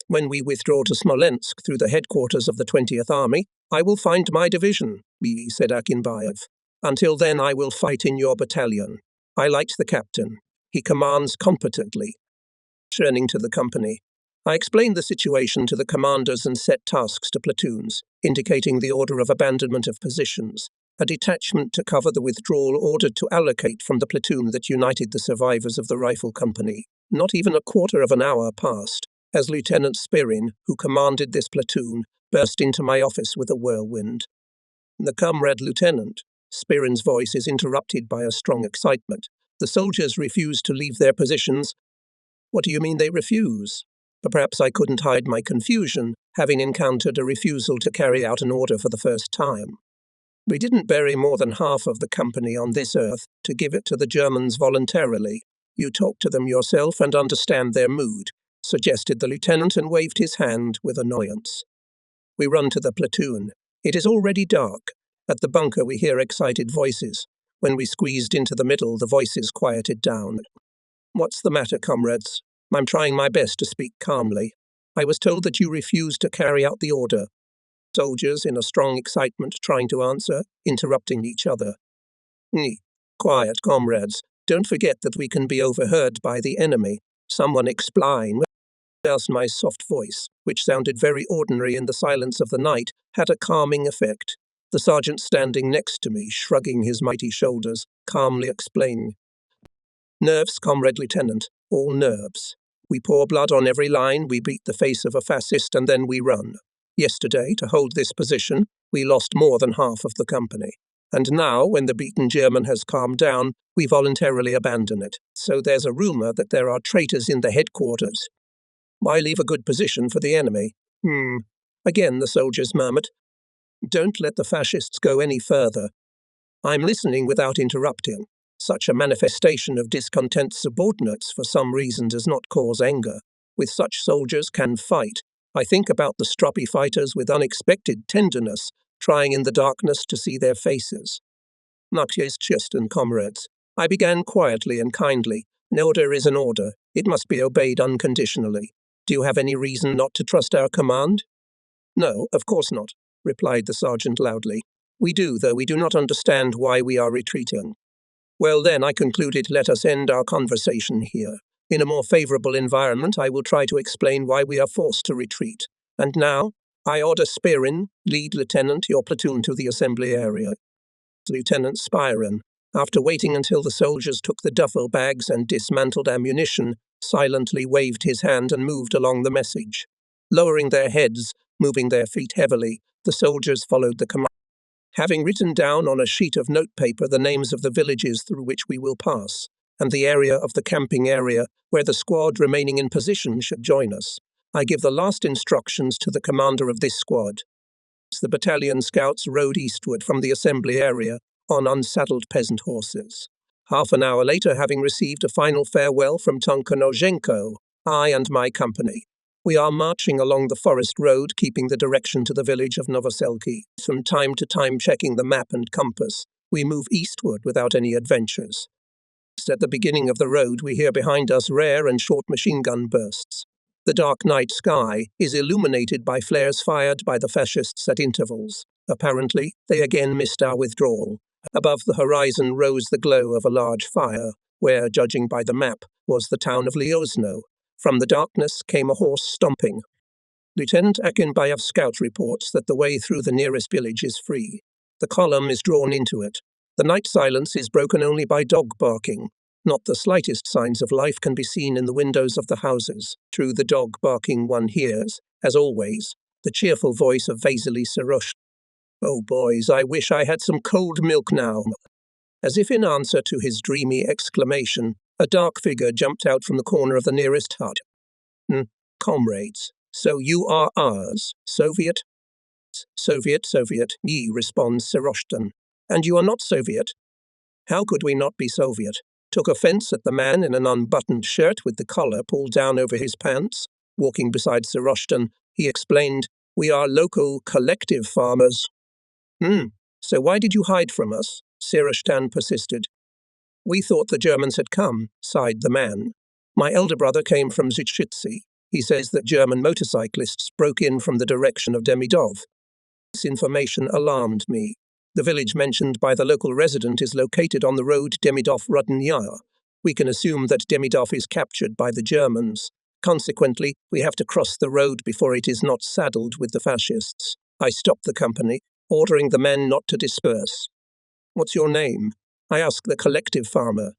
When we withdraw to Smolensk through the headquarters of the 20th Army, I will find my division, said Akinbayev. Until then I will fight in your battalion. I liked the captain. He commands competently. Turning to the company, I explained the situation to the commanders and set tasks to platoons, indicating the order of abandonment of positions, a detachment to cover the withdrawal ordered to allocate from the platoon that united the survivors of the rifle company. Not even a quarter of an hour passed, as Lieutenant Spirin, who commanded this platoon, burst into my office with a whirlwind. The comrade lieutenant, Spirin's voice is interrupted by a strong excitement. The soldiers refuse to leave their positions. What do you mean they refuse? But perhaps I couldn't hide my confusion, having encountered a refusal to carry out an order for the first time. We didn't bury more than half of the company on this earth to give it to the Germans voluntarily. You talk to them yourself and understand their mood, suggested the lieutenant and waved his hand with annoyance. We run to the platoon. It is already dark. At the bunker we hear excited voices. When we squeezed into the middle, the voices quieted down. What's the matter, comrades? I'm trying my best to speak calmly. I was told that you refused to carry out the order. Soldiers, in a strong excitement, trying to answer, interrupting each other. Quiet, comrades. Don't forget that we can be overheard by the enemy. Someone explain. Else my soft voice, which sounded very ordinary in the silence of the night, had a calming effect. The sergeant standing next to me, shrugging his mighty shoulders, calmly explained. Nerves, comrade lieutenant, all nerves. We pour blood on every line, we beat the face of a fascist, and then we run. Yesterday, to hold this position, we lost more than half of the company. And now, when the beaten German has calmed down, we voluntarily abandon it. So there's a rumor that there are traitors in the headquarters. Why leave a good position for the enemy? Again the soldiers murmured. Don't let the fascists go any further. I'm listening without interrupting. Such a manifestation of discontent subordinates for some reason does not cause anger. With such soldiers can fight. I think about the stroppy fighters with unexpected tenderness, trying in the darkness to see their faces. Nakyeschisten, comrades. I began quietly and kindly. An order is an order. It must be obeyed unconditionally. Do you have any reason not to trust our command? No, of course not, replied the sergeant loudly. We do, though we do not understand why we are retreating. Well then, I concluded, let us end our conversation here. In a more favorable environment, I will try to explain why we are forced to retreat. And now, I order Spirin, lead lieutenant, your platoon to the assembly area. Lieutenant Spirin, after waiting until the soldiers took the duffel bags and dismantled ammunition, silently waved his hand and moved along the message. Lowering their heads, moving their feet heavily, the soldiers followed the command. Having written down on a sheet of notepaper the names of the villages through which we will pass, and the area of the camping area where the squad remaining in position should join us, I give the last instructions to the commander of this squad. The battalion scouts rode eastward from the assembly area on unsaddled peasant horses. Half an hour later, having received a final farewell from Tonkanozhenko, I and my company, we are marching along the forest road, keeping the direction to the village of Novoselki. From time to time checking the map and compass, we move eastward without any adventures. At the beginning of the road, we hear behind us rare and short machine gun bursts. The dark night sky is illuminated by flares fired by the fascists at intervals. Apparently, they again missed our withdrawal. Above the horizon rose the glow of a large fire, where, judging by the map, was the town of Liozno. From the darkness came a horse stomping. Lieutenant Akinbayev's scout reports that the way through the nearest village is free. The column is drawn into it. The night silence is broken only by dog barking. Not the slightest signs of life can be seen in the windows of the houses. Through the dog barking one hears, as always, the cheerful voice of Vasily Sarosh. "Oh boys, I wish I had some cold milk now." As if in answer to his dreamy exclamation, a dark figure jumped out from the corner of the nearest hut. "Comrades, so you are ours, Soviet?" Soviet, ye, responds Saroshtan. "And you are not Soviet?" "How could we not be Soviet?" Took offense at the man in an unbuttoned shirt with the collar pulled down over his pants. Walking beside Saroshtan, he explained, "We are local collective farmers." So why did you hide from us?" Saroshtan persisted. "We thought the Germans had come," sighed the man. "My elder brother came from Zhitshitsy. He says that German motorcyclists broke in from the direction of Demidov. This information alarmed me. The village mentioned by the local resident is located on the road Demidov-Rudnya. We can assume that Demidov is captured by the Germans. Consequently, we have to cross the road before it is not saddled with the fascists. I stopped the company, ordering the men not to disperse. "What's your name?" I ask the collective farmer.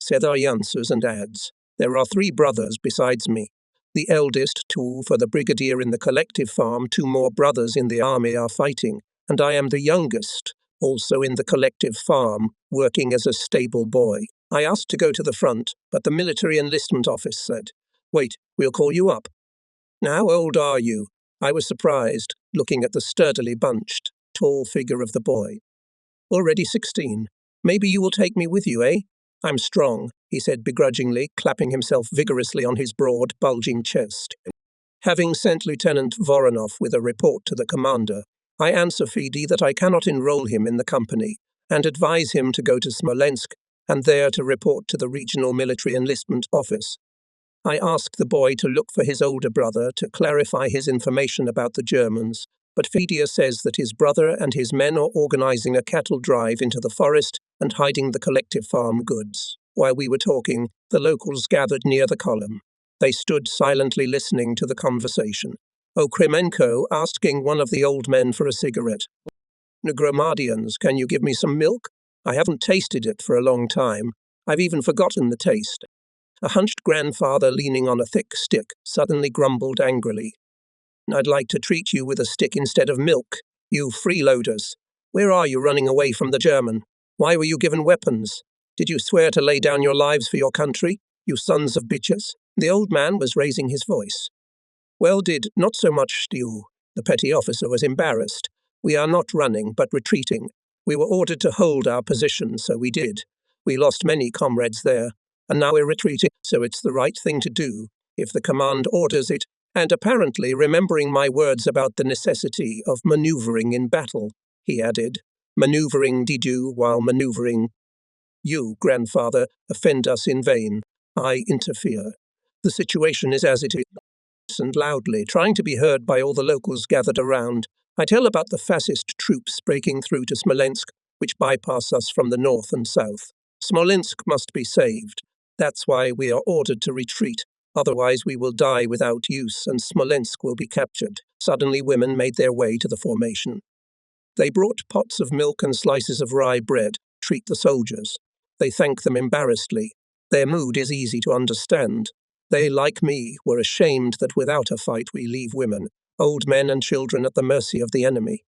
Sedar answers and adds, "There are 3 brothers besides me. The eldest, 2 for the brigadier in the collective farm, 2 more brothers in the army are fighting, and I am the youngest, also in the collective farm, working as a stable boy. I asked to go to the front, but the military enlistment office said, 'Wait, we'll call you up.' How old are you?" I was surprised, looking at the sturdily bunched, tall figure of the boy. "Already 16. Maybe you will take me with you, eh?" "I'm strong," he said begrudgingly, clapping himself vigorously on his broad, bulging chest. Having sent Lieutenant Voronov with a report to the commander, I answer Fidi that I cannot enroll him in the company and advise him to go to Smolensk and there to report to the regional military enlistment office. I ask the boy to look for his older brother to clarify his information about the Germans, but Fidia says that his brother and his men are organizing a cattle drive into the forest and hiding the collective farm goods. While we were talking, the locals gathered near the column. They stood silently listening to the conversation. Okremenko asking one of the old men for a cigarette. "Negromadians, can you give me some milk? I haven't tasted it for a long time. I've even forgotten the taste." A hunched grandfather leaning on a thick stick suddenly grumbled angrily. "I'd like to treat you with a stick instead of milk, you freeloaders. Where are you running away from the German? Why were you given weapons? Did you swear to lay down your lives for your country, you sons of bitches?" The old man was raising his voice. "Well, not so much you." The petty officer was embarrassed. "We are not running, but retreating. We were ordered to hold our position, so we did. We lost many comrades there, and now we're retreating, so it's the right thing to do, if the command orders it, and apparently remembering my words about the necessity of maneuvering in battle," he added. "Maneuvering did you while maneuvering. You, grandfather, offend us in vain. I interfere. The situation is as it is." And loudly, trying to be heard by all the locals gathered around, I tell about the fascist troops breaking through to Smolensk, which bypass us from the north and south. Smolensk must be saved. That's why we are ordered to retreat. Otherwise we will die without use and Smolensk will be captured. Suddenly women made their way to the formation. They brought pots of milk and slices of rye bread, treat the soldiers. They thank them embarrassedly. Their mood is easy to understand. They, like me, were ashamed that without a fight we leave women, old men and children at the mercy of the enemy.